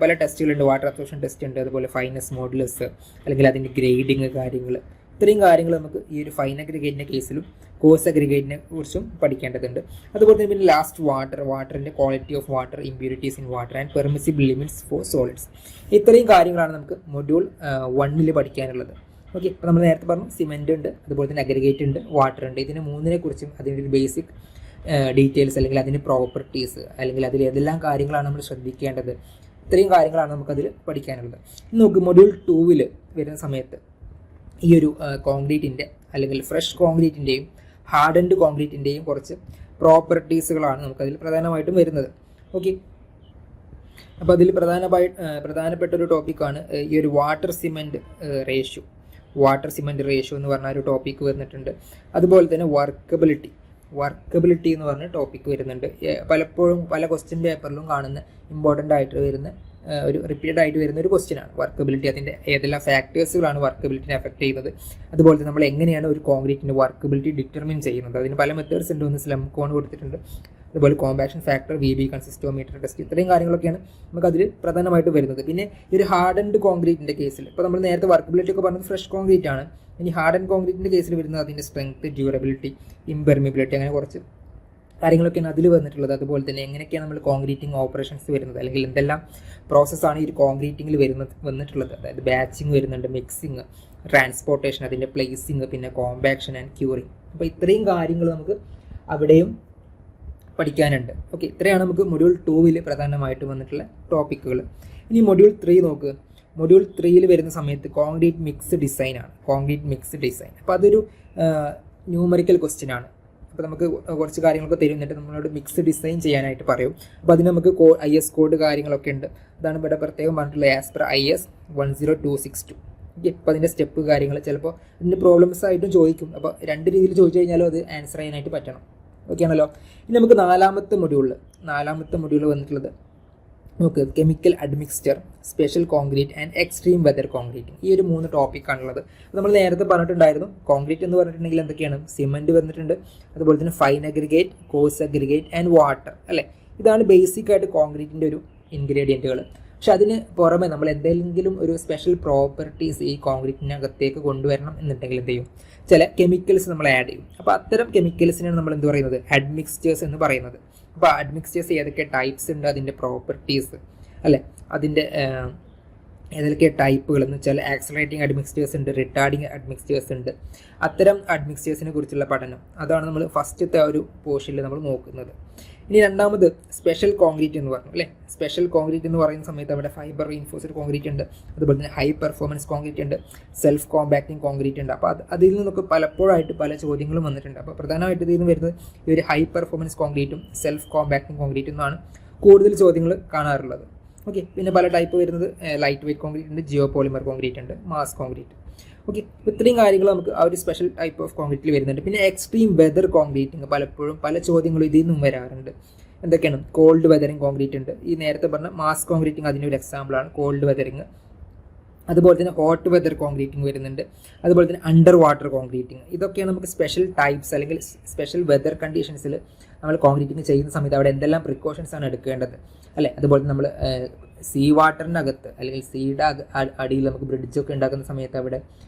പല ടെസ്റ്റുകളുണ്ട്. വാട്ടർ അബ്സോർപ്ഷൻ ടെസ്റ്റ് ഉണ്ട്, അതുപോലെ ഫൈനസ് മോഡുലസ്, അല്ലെങ്കിൽ അതിൻ്റെ ഗ്രേഡിങ് കാര്യങ്ങൾ. ഇത്രയും കാര്യങ്ങൾ നമുക്ക് ഈ ഒരു ഫൈൻ അഗ്രിഗേറ്റിൻ്റെ കേസിലും കോഴ്സ് അഗ്രിഗേറ്റിനെ കുറിച്ചും പഠിക്കേണ്ടതുണ്ട്. അതുപോലെ തന്നെ പിന്നെ ലാസ്റ്റ് വാട്ടറിൻ്റെ quality of water, impurities in water and permissible limits for solids. ഇത്രയും കാര്യങ്ങളാണ് നമുക്ക് മൊഡ്യൂൾ 1 പഠിക്കാനുള്ളത്. ഓക്കെ, അപ്പോൾ നമ്മൾ നേരത്തെ പറഞ്ഞു സിമെൻറ്റ് ഉണ്ട്, അതുപോലെ തന്നെ അഗ്രിഗേറ്റ് ഉണ്ട്, വാട്ടർ ഉണ്ട്. ഇതിന് മൂന്നിനെ കുറിച്ചും അതിൻ്റെ ഒരു ബേസിക് ഡീറ്റെയിൽസ്, അല്ലെങ്കിൽ അതിൻ്റെ പ്രോപ്പർട്ടീസ്, അല്ലെങ്കിൽ അതിൽ ഏതെല്ലാം കാര്യങ്ങളാണ് നമ്മൾ ശ്രദ്ധിക്കേണ്ടത്, ഇത്രയും കാര്യങ്ങളാണ് നമുക്കതിൽ പഠിക്കാനുള്ളത്. നമുക്ക് മൊഡ്യൂൾ 2 വരുന്ന സമയത്ത് ഈ ഒരു കോൺക്രീറ്റിൻ്റെ അല്ലെങ്കിൽ ഫ്രഷ് കോൺക്രീറ്റിൻ്റെയും ഹാർഡൻഡ് കോൺക്രീറ്റിൻ്റെയും കുറച്ച് പ്രോപ്പർട്ടീസുകളാണ് നമുക്കതിൽ പ്രധാനമായിട്ടും വരുന്നത്. ഓക്കെ, അപ്പോൾ അതിൽ പ്രധാനപ്പെട്ട ഒരു ടോപ്പിക്കാണ് ഈ ഒരു വാട്ടർ സിമെൻറ്റ് റേഷ്യോ എന്ന് പറഞ്ഞ ഒരു ടോപ്പിക്ക് വരുന്നിട്ടുണ്ട്. അതുപോലെ തന്നെ വർക്കബിലിറ്റി എന്ന് പറഞ്ഞ ടോപ്പിക്ക് വരുന്നുണ്ട്. പലപ്പോഴും പല ക്വസ്റ്റ്യൻ പേപ്പറിലും കാണുന്ന ഇമ്പോർട്ടൻ്റ് ആയിട്ട് വരുന്ന ഒരു റിപ്പീറ്റഡ് ആയിട്ട് വരുന്ന ഒരു ക്വസ്റ്റ്യനാണ് വർക്കബിലിറ്റി. അതിൻ്റെ ഏതെല്ലാം ഫാക്ടേഴ്സുകളാണ് വർക്കബിലിറ്റിനെ അഫക്റ്റ് ചെയ്യുന്നത്, അതുപോലെ തന്നെ നമ്മൾ എങ്ങനെയാണ് ഒരു കോൺക്രീറ്റിൻ്റെ വർക്കബിലിറ്റി ഡിറ്റർമിൻ ചെയ്യുന്നത്. അതിന് പല മെത്തേഡ്സ് ഉണ്ട്. ഒന്ന് സ്ലം കോൺ കൊടുത്തിട്ടുണ്ട്, അതുപോലെ compaction factor, VB consistometer test, ഇത്രയും കാര്യങ്ങളൊക്കെയാണ് നമുക്കതിൽ പ്രധാനമായിട്ട് വരുന്നത്. പിന്നെ ഈ ഒരു ഹാർഡൻഡ് കോൺക്രീറ്റിൻ്റെ കേസിൽ ഇപ്പോൾ നമ്മൾ നേരത്തെ വർക്കബിലിറ്റി ഒക്കെ പറഞ്ഞത് ഫ്രഷ് കോൺക്രീറ്റ് ആണ്. ഇനി ഹാർഡൻഡ് കോൺക്രീറ്റിൻ്റെ കേസിൽ വരുന്നത് അതിൻ്റെ സ്ട്രെങ്ത്, ഡ്യൂറബിലിറ്റി, ഇംപെർമിബിലിറ്റി, അങ്ങനെ കുറച്ച് കാര്യങ്ങളൊക്കെയാണ് അതിൽ വന്നിട്ടുള്ളത്. അതുപോലെ തന്നെ എങ്ങനെയൊക്കെയാണ് നമ്മൾ കോൺക്രീറ്റിംഗ് ഓപ്പറേഷൻസ് വരുന്നത്, അല്ലെങ്കിൽ എന്തെല്ലാം പ്രോസസ്സാണ് ഈ ഒരു കോൺക്രീറ്റിംഗിൽ വന്നിട്ടുള്ളത്. അതായത് ബാച്ചിങ് വരുന്നുണ്ട്, മിക്സിങ്, ട്രാൻസ്പോർട്ടേഷൻ, അതിൻ്റെ പ്ലേസിങ്, പിന്നെ കോമ്പാക്ഷൻ ആൻഡ് ക്യൂറിങ്. അപ്പോൾ ഇത്രയും കാര്യങ്ങൾ നമുക്ക് അവിടെയും പഠിക്കാനുണ്ട്. ഓക്കെ, ഇത്രയാണ് നമുക്ക് മൊഡ്യൂൾ 2 പ്രധാനമായിട്ട് വന്നിട്ടുള്ള ടോപ്പിക്കുകൾ. ഇനി മൊഡ്യൂൾ 3 നോക്കുക. മൊഡ്യൂൾ 3 വരുന്ന സമയത്ത് കോൺക്രീറ്റ് മിക്സ് ഡിസൈൻ ആണ്. അപ്പോൾ അതൊരു ന്യൂമറിക്കൽ ക്വസ്റ്റ്യൻ ആണ്. അപ്പോൾ നമുക്ക് കുറച്ച് കാര്യങ്ങളൊക്കെ തരുന്നിട്ട് നമ്മളോട് മിക്സ് ഡിസൈൻ ചെയ്യാനായിട്ട് പറയും. അപ്പോൾ അതിന് നമുക്ക് IS കോഡ് കാര്യങ്ങളൊക്കെ ഉണ്ട്. അതാണ് ഇവിടെ പ്രത്യേകം പറഞ്ഞിട്ടുള്ളത്, ആസ് പെർ IS 10262. ഓക്കെ, അപ്പോൾ അതിൻ്റെ സ്റ്റെപ്പ് കാര്യങ്ങൾ ചിലപ്പോൾ അതിൻ്റെ പ്രോബ്ലംസ് ആയിട്ടും ചോദിക്കും. അപ്പോൾ 2 രീതിയിൽ ചോദിച്ചു കഴിഞ്ഞാലും അത് ആൻസർ ചെയ്യാനായിട്ട് പറ്റണം. ഓക്കെ ആണല്ലോ. ഇനി നമുക്ക് നാലാമത്തെ മൊഡ്യൂൾ വന്നിട്ടുള്ളത് നമുക്ക് chemical admixture, special concrete and extreme weather concrete. ഈ ഒരു 3 ടോപ്പിക്കാണുള്ളത്. നമ്മൾ നേരത്തെ പറഞ്ഞിട്ടുണ്ടായിരുന്നു, കോൺക്രീറ്റ് എന്ന് പറഞ്ഞിട്ടുണ്ടെങ്കിൽ എന്തൊക്കെയാണ്? സിമെൻറ്റ് വന്നിട്ടുണ്ട്, അതുപോലെ തന്നെ fine aggregate, coarse aggregate and water അല്ലേ? ഇതാണ് ബേസിക് ആയിട്ട് കോൺക്രീറ്റിൻ്റെ ഒരു ഇൻഗ്രീഡിയൻറ്റുകൾ. പക്ഷെ അതിന് പുറമെ നമ്മൾ എന്തെങ്കിലും ഒരു സ്പെഷ്യൽ പ്രോപ്പർട്ടീസ് ഈ കോൺക്രീറ്റിനകത്തേക്ക് കൊണ്ടുവരണം എന്നുണ്ടെങ്കിൽ എന്ത് ചെയ്യും? ചില കെമിക്കൽസ് നമ്മൾ ആഡ് ചെയ്യും. അപ്പോൾ അത്തരം കെമിക്കൽസിനാണ് നമ്മൾ എന്ത് പറയുന്നത്? അഡ്മിക്സ്ചേഴ്സ് എന്ന് പറയുന്നത്. അപ്പോൾ അഡ്മിക്സ്ചേഴ്സ് ഏതൊക്കെ ടൈപ്സ് ഉണ്ട്, അതിൻ്റെ പ്രോപ്പർട്ടീസ് അല്ലേ, അതിൻ്റെ ഏതൊക്കെ ടൈപ്പുകൾ എന്ന് വെച്ചാൽ ആക്സലറേറ്റിംഗ് അഡ്മിക്സ്ചേഴ്സ് ഉണ്ട്, റിട്ടാർഡിങ് അഡ്മിക്സ്ചേഴ്സ് ഉണ്ട്. അത്തരം അഡ്മിക്സ്ചേഴ്സിനെ കുറിച്ചുള്ള പഠനം അതാണ് നമ്മൾ ഫസ്റ്റത്തെ ഒരു പോർഷനിൽ നമ്മൾ നോക്കുന്നത്. ഇനി രണ്ടാമത് സ്പെഷ്യൽ കോൺക്രീറ്റ് എന്ന് പറഞ്ഞു അല്ലേ? സ്പെഷ്യൽ കോൺക്രീറ്റ് എന്ന് പറയുന്ന സമയത്ത് അവിടെ ഫൈബർ റീൻഫോഴ്സ്ഡ് കോൺക്രീറ്റ് ഉണ്ട്, അതുപോലെ തന്നെ ഹൈ പെർഫോമൻസ് കോൺക്രീറ്റ് ഉണ്ട്, സെൽഫ് കോമ്പാക്റ്റിംഗ് കോൺക്രീറ്റ് ഉണ്ട്. അപ്പോൾ അതിൽ നിന്നൊക്കെ പലപ്പോഴായിട്ട് പല ചോദ്യങ്ങളും വന്നിട്ടുണ്ട്. അപ്പോൾ പ്രധാനമായിട്ട് ഇതിൽ നിന്ന് വരുന്നത് ഈ ഒരു ഹൈ പെർഫോമൻസ് കോൺക്രീറ്റും സെൽഫ് കോമ്പാക്റ്റിംഗ് കോൺക്രീറ്റും എന്നാണ് കൂടുതൽ ചോദ്യങ്ങൾ കാണാറുള്ളത്. ഓക്കെ, പിന്നെ പല ടൈപ്പ് വരുന്നത് ലൈറ്റ് വെയ്റ്റ് കോൺക്രീറ്റ് ഉണ്ട്, ജിയോ പോളിമർ കോൺക്രീറ്റ് ഉണ്ട്, മാസ് കോൺക്രീറ്റ്. ഓക്കെ, ഇത്രയും കാര്യങ്ങൾ നമുക്ക് ആ ഒരു സ്പെഷ്യൽ ടൈപ്പ് ഓഫ് കോൺക്രീറ്റിൽ വരുന്നുണ്ട്. പിന്നെ എക്സ്ട്രീം വെതർ കോൺക്രീറ്റിംഗ് പലപ്പോഴും പല ചോദ്യങ്ങളും ഇതിൽ നിന്നും വരാറുണ്ട്. എന്തൊക്കെയാണ്? കോൾഡ് വെതറിങ് കോൺക്രീറ്റ് ഉണ്ട്. ഈ നേരത്തെ പറഞ്ഞ മാസ് കോൺക്രീറ്റിംഗ് അതിൻ്റെ ഒരു എക്സാമ്പിളാണ് കോൾഡ് വെതറിങ്. അതുപോലെ തന്നെ ഹോട്ട് വെതർ കോൺക്രീറ്റിംഗ് വരുന്നുണ്ട്. അതുപോലെ തന്നെ അണ്ടർ വാട്ടർ കോൺക്രീറ്റിംഗ്. ഇതൊക്കെയാണ് നമുക്ക് സ്പെഷ്യൽ ടൈപ്സ് അല്ലെങ്കിൽ സ്പെഷ്യൽ വെതർ കണ്ടീഷൻസിൽ നമ്മൾ കോൺക്രീറ്റിംഗ് ചെയ്യുന്ന സമയത്ത് അവിടെ എന്തെല്ലാം പ്രിക്കോഷൻസ് ആണ് എടുക്കേണ്ടത് അല്ലേ. അതുപോലെ നമ്മൾ സീ വാട്ടറിനകത്ത് അല്ലെങ്കിൽ സീയുടെ അടിയിൽ നമുക്ക് ബ്രിഡ്ജൊക്കെ ഉണ്ടാക്കുന്ന സമയത്ത് അവിടെ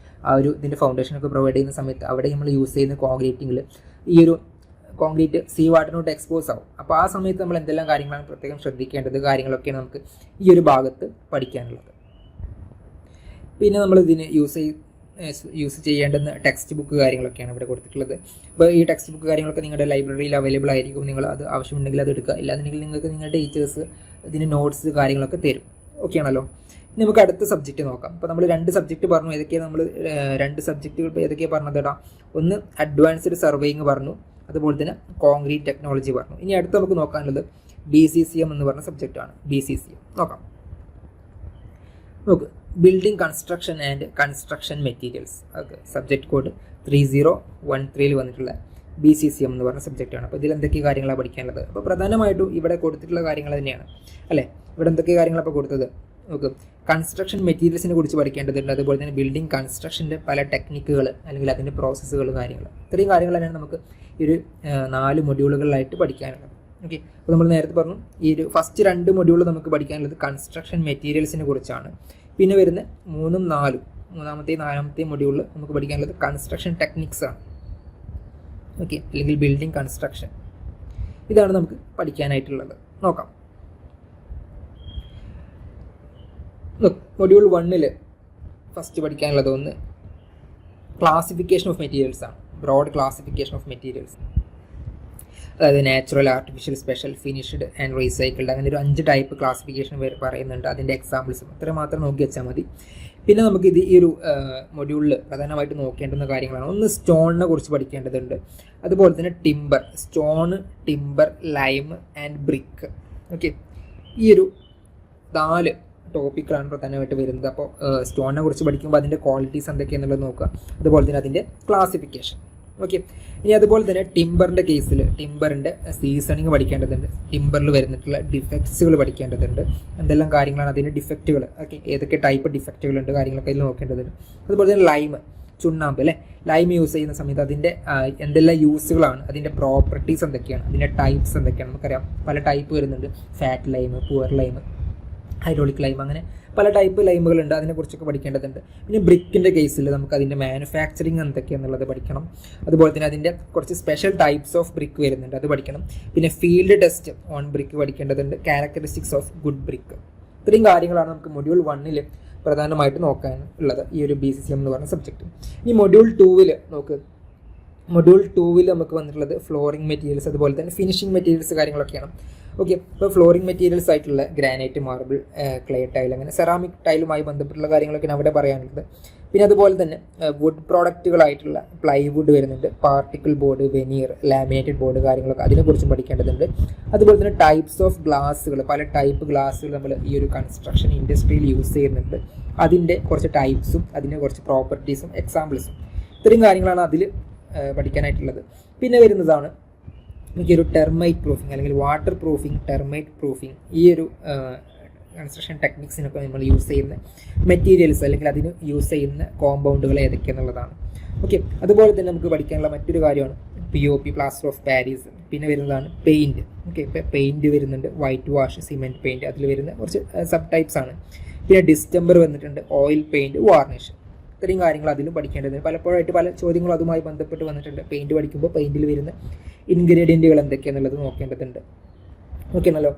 ആ ഒരു ഇതിൻ്റെ ഫൗണ്ടേഷനൊക്കെ പ്രൊവൈഡ് ചെയ്യുന്ന സമയത്ത് അവിടെ നമ്മൾ യൂസ് ചെയ്യുന്ന കോൺക്രീറ്റിങ്ങിൽ ഈ ഒരു കോൺക്രീറ്റ് സീ വാട്ടറിനോട്ട് എക്സ്പോസ് ആവും. അപ്പോൾ ആ സമയത്ത് നമ്മൾ എന്തെല്ലാം കാര്യങ്ങളാണ് പ്രത്യേകം ശ്രദ്ധിക്കേണ്ടത് കാര്യങ്ങളൊക്കെയാണ് നമുക്ക് ഈ ഒരു ഭാഗത്ത് പഠിക്കാനുള്ളത്. പിന്നെ നമ്മൾ ഇതിന് യൂസ് ചെയ്യേണ്ടുന്ന ടെക്സ്റ്റ് ബുക്ക് കാര്യങ്ങളൊക്കെയാണ് ഇവിടെ കൊടുത്തിട്ടുള്ളത്. അപ്പോൾ ഈ ടെക്സ്റ്റ് ബുക്ക് കാര്യങ്ങളൊക്കെ നിങ്ങളുടെ ലൈബ്രറിയിൽ അവൈലബിൾ ആയിരിക്കും. നിങ്ങൾ അത് ആവശ്യമുണ്ടെങ്കിൽ അത് എടുക്കുക, ഇല്ലാന്നുണ്ടെങ്കിൽ നിങ്ങൾക്ക് നിങ്ങളുടെ ടീച്ചേഴ്സ് ഇതിന് നോട്ട്സ് കാര്യങ്ങളൊക്കെ തരും. ഓക്കെ ആണല്ലോ. നമുക്ക് അടുത്ത സബ്ജക്റ്റ് നോക്കാം. അപ്പോൾ നമ്മൾ 2 സബ്ജക്റ്റ് പറഞ്ഞു. ഏതൊക്കെയാണ് നമ്മൾ 2 സബ്ജക്റ്റുകൾ ഇപ്പോൾ ഏതൊക്കെയാണ് പറഞ്ഞതാ? ഒന്ന് അഡ്വാൻസ്ഡ് സർവേയിങ് പറഞ്ഞു, അതുപോലെ തന്നെ കോൺക്രീറ്റ് ടെക്നോളജി പറഞ്ഞു. ഇനി അടുത്ത് നമുക്ക് നോക്കാനുള്ളത് BCCM എന്ന് പറഞ്ഞ സബ്ജക്റ്റാണ്. BCCM നോക്കാം. നോക്ക്, building construction and construction materials. Okay, subject code 3013 വന്നിട്ടുള്ള BCCM എന്ന് പറഞ്ഞ സബ്ജക്റ്റാണ്. അപ്പോൾ ഇതിൽ എന്തൊക്കെ കാര്യങ്ങളാണ് പഠിക്കാനുള്ളത്? അപ്പോൾ പ്രധാനമായിട്ടും ഇവിടെ കൊടുത്തിട്ടുള്ള കാര്യങ്ങൾ തന്നെയാണ് അല്ലേ. ഇവിടെ എന്തൊക്കെ കാര്യങ്ങളാണ് ഇപ്പോൾ കൊടുത്തത്? ഓക്കെ, കൺസ്ട്രക്ഷൻ മെറ്റീരിയൽസിനെ കുറിച്ച് പഠിക്കേണ്ടതുണ്ട്. അതുപോലെ തന്നെ ബിൽഡിംഗ് കൺസ്ട്രക്ഷൻ്റെ പല ടെക്നിക്കുകൾ അല്ലെങ്കിൽ അതിൻ്റെ പ്രോസസ്സുകൾ കാര്യങ്ങൾ, ഇത്രയും കാര്യങ്ങൾ തന്നെയാണ് നമുക്ക് ഈ ഒരു 4 മൊഡ്യൂളുകളിലായിട്ട് പഠിക്കാനുള്ളത്. ഓക്കെ, അപ്പോൾ നമ്മൾ നേരത്തെ പറഞ്ഞു ഈ ഒരു ഫസ്റ്റ് 2 മൊഡ്യൂൾ നമുക്ക് പഠിക്കാനുള്ളത് കൺസ്ട്രക്ഷൻ മെറ്റീരിയൽസിനെ കുറിച്ചാണ്. പിന്നെ വരുന്ന 3ഉം 4ഉം മൂന്നാമത്തെയും 4ാമത്തെയും മൊഡ്യൂളിൽ നമുക്ക് പഠിക്കാനുള്ളത് കൺസ്ട്രക്ഷൻ ടെക്നിക്സ് ആണ്. ഓക്കെ, അല്ലെങ്കിൽ ബിൽഡിംഗ് കൺസ്ട്രക്ഷൻ. ഇതാണ് നമുക്ക് പഠിക്കാനായിട്ടുള്ളത്. നോക്കാം. മൊഡ്യൂൾ 1 ഫസ്റ്റ് പഠിക്കാനുള്ളത് ഒന്ന് ക്ലാസിഫിക്കേഷൻ ഓഫ് മെറ്റീരിയൽസ് ആണ്. ബ്രോഡ് ക്ലാസിഫിക്കേഷൻ ഓഫ് മെറ്റീരിയൽസ്, അതായത് natural, artificial, special, finished and recycled, അങ്ങനെ ഒരു 5 ടൈപ്പ് ക്ലാസിഫിക്കേഷൻ പറയുന്നുണ്ട്. അതിൻ്റെ എക്സാമ്പിൾസും ഇത്ര മാത്രം നോക്കി വെച്ചാൽ മതി. പിന്നെ നമുക്ക് ഈ ഒരു മൊഡ്യൂളിൽ പ്രധാനമായിട്ട് നോക്കേണ്ടുന്ന കാര്യങ്ങളാണ്. ഒന്ന് സ്റ്റോണിനെ കുറിച്ച് പഠിക്കേണ്ടതുണ്ട്. അതുപോലെ തന്നെ timber, stone, timber, lime and brick. Okay, ഈ ഒരു 4 ടോപ്പിക്കാണ് പ്രധാനമായിട്ട് വരുന്നത്. അപ്പോൾ സ്റ്റോണിനെ കുറിച്ച് പഠിക്കുമ്പോൾ അതിൻ്റെ ക്വാളിറ്റീസ് എന്തൊക്കെയാണെന്നുള്ളത് നോക്കുക. അതുപോലെ തന്നെ അതിൻ്റെ ക്ലാസിഫിക്കേഷൻ. ഓക്കെ, ഇനി അതുപോലെ തന്നെ ടിമ്പറിൻ്റെ കേസിൽ ടിമ്പറിൻ്റെ സീസണിങ് പഠിക്കേണ്ടതുണ്ട്. ടിമ്പറിൽ വരുന്നിട്ടുള്ള ഡിഫക്ട്സുകൾ പഠിക്കേണ്ടതുണ്ട്. എന്തെല്ലാം കാര്യങ്ങളാണ് അതിൻ്റെ ഡിഫക്റ്റുകൾ, ഓക്കെ, ഏതൊക്കെ ടൈപ്പ് ഡിഫക്റ്റുകളുണ്ട് കാര്യങ്ങളൊക്കെ അതിൽ നോക്കേണ്ടതുണ്ട്. അതുപോലെ തന്നെ ലൈം, ചുണ്ണാമ്പ് അല്ലേ. ലൈം യൂസ് ചെയ്യുന്ന സമയത്ത് അതിൻ്റെ എന്തെല്ലാം യൂസുകളാണ്, അതിൻ്റെ പ്രോപ്പർട്ടീസ് എന്തൊക്കെയാണ്, അതിൻ്റെ ടൈപ്സ് എന്തൊക്കെയാണ്. നമുക്കറിയാം പല ടൈപ്പ് വരുന്നുണ്ട്. Fat lime, poor lime, hydraulic lime, അങ്ങനെ പല ടൈപ്പ് ലൈമുകളുണ്ട്. അതിനെക്കുറിച്ചൊക്കെ പഠിക്കേണ്ടതുണ്ട്. പിന്നെ ബ്രിക്കിൻ്റെ കേസിൽ നമുക്ക് അതിൻ്റെ മാനുഫാക്ചറിങ് എന്തൊക്കെയാണെന്നുള്ളത് പഠിക്കണം. അതുപോലെ തന്നെ അതിൻ്റെ കുറച്ച് സ്പെഷ്യൽ ടൈപ്സ് ഓഫ് ബ്രിക്ക് വരുന്നുണ്ട്, അത് പഠിക്കണം. പിന്നെ ഫീൽഡ് ടെസ്റ്റ് ഓൺ ബ്രിക്ക് പഠിക്കേണ്ടതുണ്ട്. Characteristics of good brick. ഇത്രയും കാര്യങ്ങളാണ് നമുക്ക് മൊഡ്യൂൾ 1 പ്രധാനമായിട്ട് നോക്കാൻ ഉള്ളത്, ഈ ഒരു BCCM എന്ന് പറഞ്ഞ സബ്ജക്റ്റ്. ഇനി മൊഡ്യൂൾ 2 നോക്ക്. മൊഡ്യൂൾ 2 നമുക്ക് വന്നിട്ടുള്ളത് ഫ്ലോറിംഗ് മെറ്റീരിയൽസ്, അതുപോലെ തന്നെ ഫിനിഷിംഗ് മെറ്റീരിയൽസ് കാര്യങ്ങളൊക്കെയാണ്. ഓക്കെ, ഇപ്പോൾ ഫ്ലോറിംഗ് മെറ്റീരിയൽസ് ആയിട്ടുള്ള ഗ്രാനൈറ്റ്, മാർബിൾ, ക്ലേ ടൈൽ, അങ്ങനെ സെറാമിക് ടൈലുമായി ബന്ധപ്പെട്ടുള്ള കാര്യങ്ങളൊക്കെയാണ് അവിടെ പറയാനുള്ളത്. പിന്നെ അതുപോലെ തന്നെ വുഡ് പ്രോഡക്റ്റുകളായിട്ടുള്ള പ്ലൈവുഡ് വരുന്നുണ്ട്, particle board, veneer, laminated board കാര്യങ്ങളൊക്കെ അതിനെക്കുറിച്ചും പഠിക്കേണ്ടതുണ്ട്. അതുപോലെ തന്നെ ടൈപ്സ് ഓഫ് ഗ്ലാസ്സുകൾ, പല ടൈപ്പ് ഗ്ലാസ്സുകൾ നമ്മൾ ഈ ഒരു കൺസ്ട്രക്ഷൻ ഇൻഡസ്ട്രിയിൽ യൂസ് ചെയ്യുന്നുണ്ട്. അതിൻ്റെ കുറച്ച് ടൈപ്സും അതിൻ്റെ കുറച്ച് പ്രോപ്പർട്ടീസും എക്സാമ്പിൾസും, ഇത്രയും കാര്യങ്ങളാണ് അതിൽ പഠിക്കാനായിട്ടുള്ളത്. പിന്നെ വരുന്നതാണ് ഈ ഒരു ടെർമൈറ്റ് പ്രൂഫിങ് അല്ലെങ്കിൽ വാട്ടർ പ്രൂഫിങ്, ടെർമൈറ്റ് പ്രൂഫിങ്. ഈ ഒരു കൺസ്ട്രക്ഷൻ ടെക്നിക്സിനൊക്കെ നമ്മൾ യൂസ് ചെയ്യുന്ന മെറ്റീരിയൽസ് അല്ലെങ്കിൽ അതിന് യൂസ് ചെയ്യുന്ന കോമ്പൗണ്ടുകൾ ഏതൊക്കെയാണെന്നുള്ളതാണ്. ഓക്കെ, അതുപോലെ തന്നെ നമുക്ക് പഠിക്കാനുള്ള മറ്റൊരു കാര്യമാണ് POP, പ്ലാസ്റ്റർ ഓഫ് പാരീസ്. പിന്നെ വരുന്നതാണ് പെയിൻറ്റ്. ഓക്കെ, ഇപ്പോൾ പെയിൻറ്റ് വരുന്നുണ്ട്, വൈറ്റ് വാഷ്, സിമെൻറ്റ് പെയിൻറ്റ്, അതിൽ വരുന്ന കുറച്ച് സബ് ടൈപ്സ് ആണ്. പിന്നെ ഡിസ്റ്റംബർ വന്നിട്ടുണ്ട്, ഓയിൽ പെയിൻറ്റ്, വാർണിഷ്. ഇത്രയും കാര്യങ്ങൾ അതിലും പഠിക്കേണ്ടത്. പലപ്പോഴായിട്ട് പല ചോദ്യങ്ങളും അതുമായി ബന്ധപ്പെട്ട് വന്നിട്ടുണ്ട്. പെയിൻറ്റ് പഠിക്കുമ്പോൾ പെയിൻറ്റിൽ വരുന്ന ഇൻഗ്രീഡിയൻറ്റുകൾ എന്തൊക്കെയാണെന്നുള്ളത് നോക്കേണ്ടതുണ്ട്. ഓക്കെ ആണല്ലോ.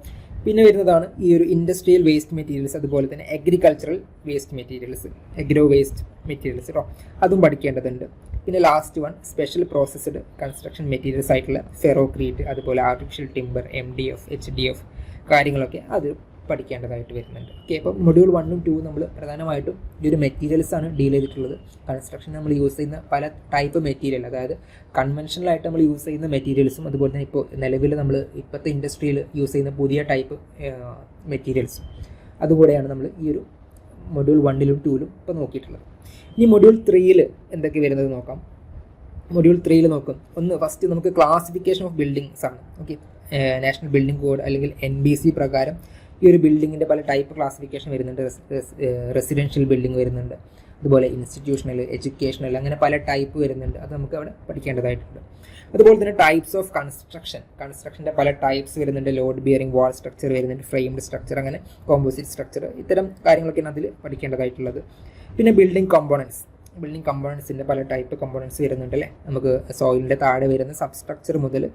പിന്നെ വരുന്നതാണ് ഈ ഒരു ഇൻഡസ്ട്രിയൽ വേസ്റ്റ് മെറ്റീരിയൽസ്, അതുപോലെ തന്നെ agricultural waste materials, agro waste materials കേട്ടോ, അതും പഠിക്കേണ്ടതുണ്ട്. പിന്നെ last one special processed construction materials ആയിട്ടുള്ള ഫെറോക്രീറ്റ്, അതുപോലെ ആർട്ടിഫിഷ്യൽ ടിമ്പർ, MDF, HDF കാര്യങ്ങളൊക്കെ അത് പഠിക്കേണ്ടതായിട്ട് വരുന്നുണ്ട്. ഓക്കെ, അപ്പോൾ മൊഡ്യൂൾ 1ഉം 2ഉം നമ്മൾ പ്രധാനമായിട്ടും ഈ ഒരു മെറ്റീരിയൽസാണ് ഡീൽ ചെയ്തിട്ടുള്ളത്. കൺസ്ട്രക്ഷൻ നമ്മൾ യൂസ് ചെയ്യുന്ന പല ടൈപ്പ് മെറ്റീരിയൽ, അതായത് കൺവെൻഷനലായിട്ട് നമ്മൾ യൂസ് ചെയ്യുന്ന മെറ്റീരിയൽസും, അതുപോലെ തന്നെ ഇപ്പോൾ നിലവിൽ നമ്മൾ ഇപ്പോഴത്തെ ഇൻഡസ്ട്രിയിൽ യൂസ് ചെയ്യുന്ന പുതിയ ടൈപ്പ് മെറ്റീരിയൽസും, അതുകൂടെയാണ് നമ്മൾ ഈ ഒരു മൊഡ്യൂൾ 1ലും 2ലും ഇപ്പോൾ നോക്കിയിട്ടുള്ളത്. ഇനി മൊഡ്യൂൾ 3ൽ എന്തൊക്കെ വരുന്നത് നോക്കാം. മൊഡ്യൂൾ 3ൽ നോക്കും. ഫസ്റ്റ് നമുക്ക് ക്ലാസിഫിക്കേഷൻ ഓഫ് ബിൽഡിങ്സ് ആണ്. ഓക്കെ, നാഷണൽ ബിൽഡിംഗ് കോഡ് അല്ലെങ്കിൽ NBC പ്രകാരം ഈ ഒരു ബിൽഡിങ്ങിൻ്റെ പല ടൈപ്പ് ക്ലാസിഫിക്കേഷൻ വരുന്നുണ്ട്. റെസിഡൻഷ്യൽ ബിൽഡിംഗ് വരുന്നുണ്ട്, അതുപോലെ ഇൻസ്റ്റിറ്റ്യൂഷണൽ, എഡ്യൂക്കേഷണൽ, അങ്ങനെ പല ടൈപ്പ് വരുന്നുണ്ട്. അത് നമുക്ക് അവിടെ പഠിക്കേണ്ടതായിട്ടുണ്ട്. അതുപോലെ തന്നെ ടൈപ്സ് ഓഫ് കൺസ്ട്രക്ഷൻ്റെ പല ടൈപ്സ് വരുന്നുണ്ട്. ലോഡ് ബിയറിംഗ് വാൾ സ്ട്രക്ചർ വരുന്നുണ്ട്, ഫ്രെയിംഡ് സ്ട്രക്ചർ, അങ്ങനെ കോമ്പോസിറ്റ് സ്ട്രക്ചർ, ഇത്തരം കാര്യങ്ങളൊക്കെയാണ് അതിൽ പഠിക്കേണ്ടതായിട്ടുള്ളത്. പിന്നെ ബിൽഡിംഗ് കമ്പോണൻസിൻ്റെ പല ടൈപ്പ് കമ്പോണൻസ് വരുന്നുണ്ട് അല്ലേ. നമുക്ക് സോയിലിൻ്റെ താഴെ വരുന്ന സബ്സ്ട്രക്ചർ മുതൽ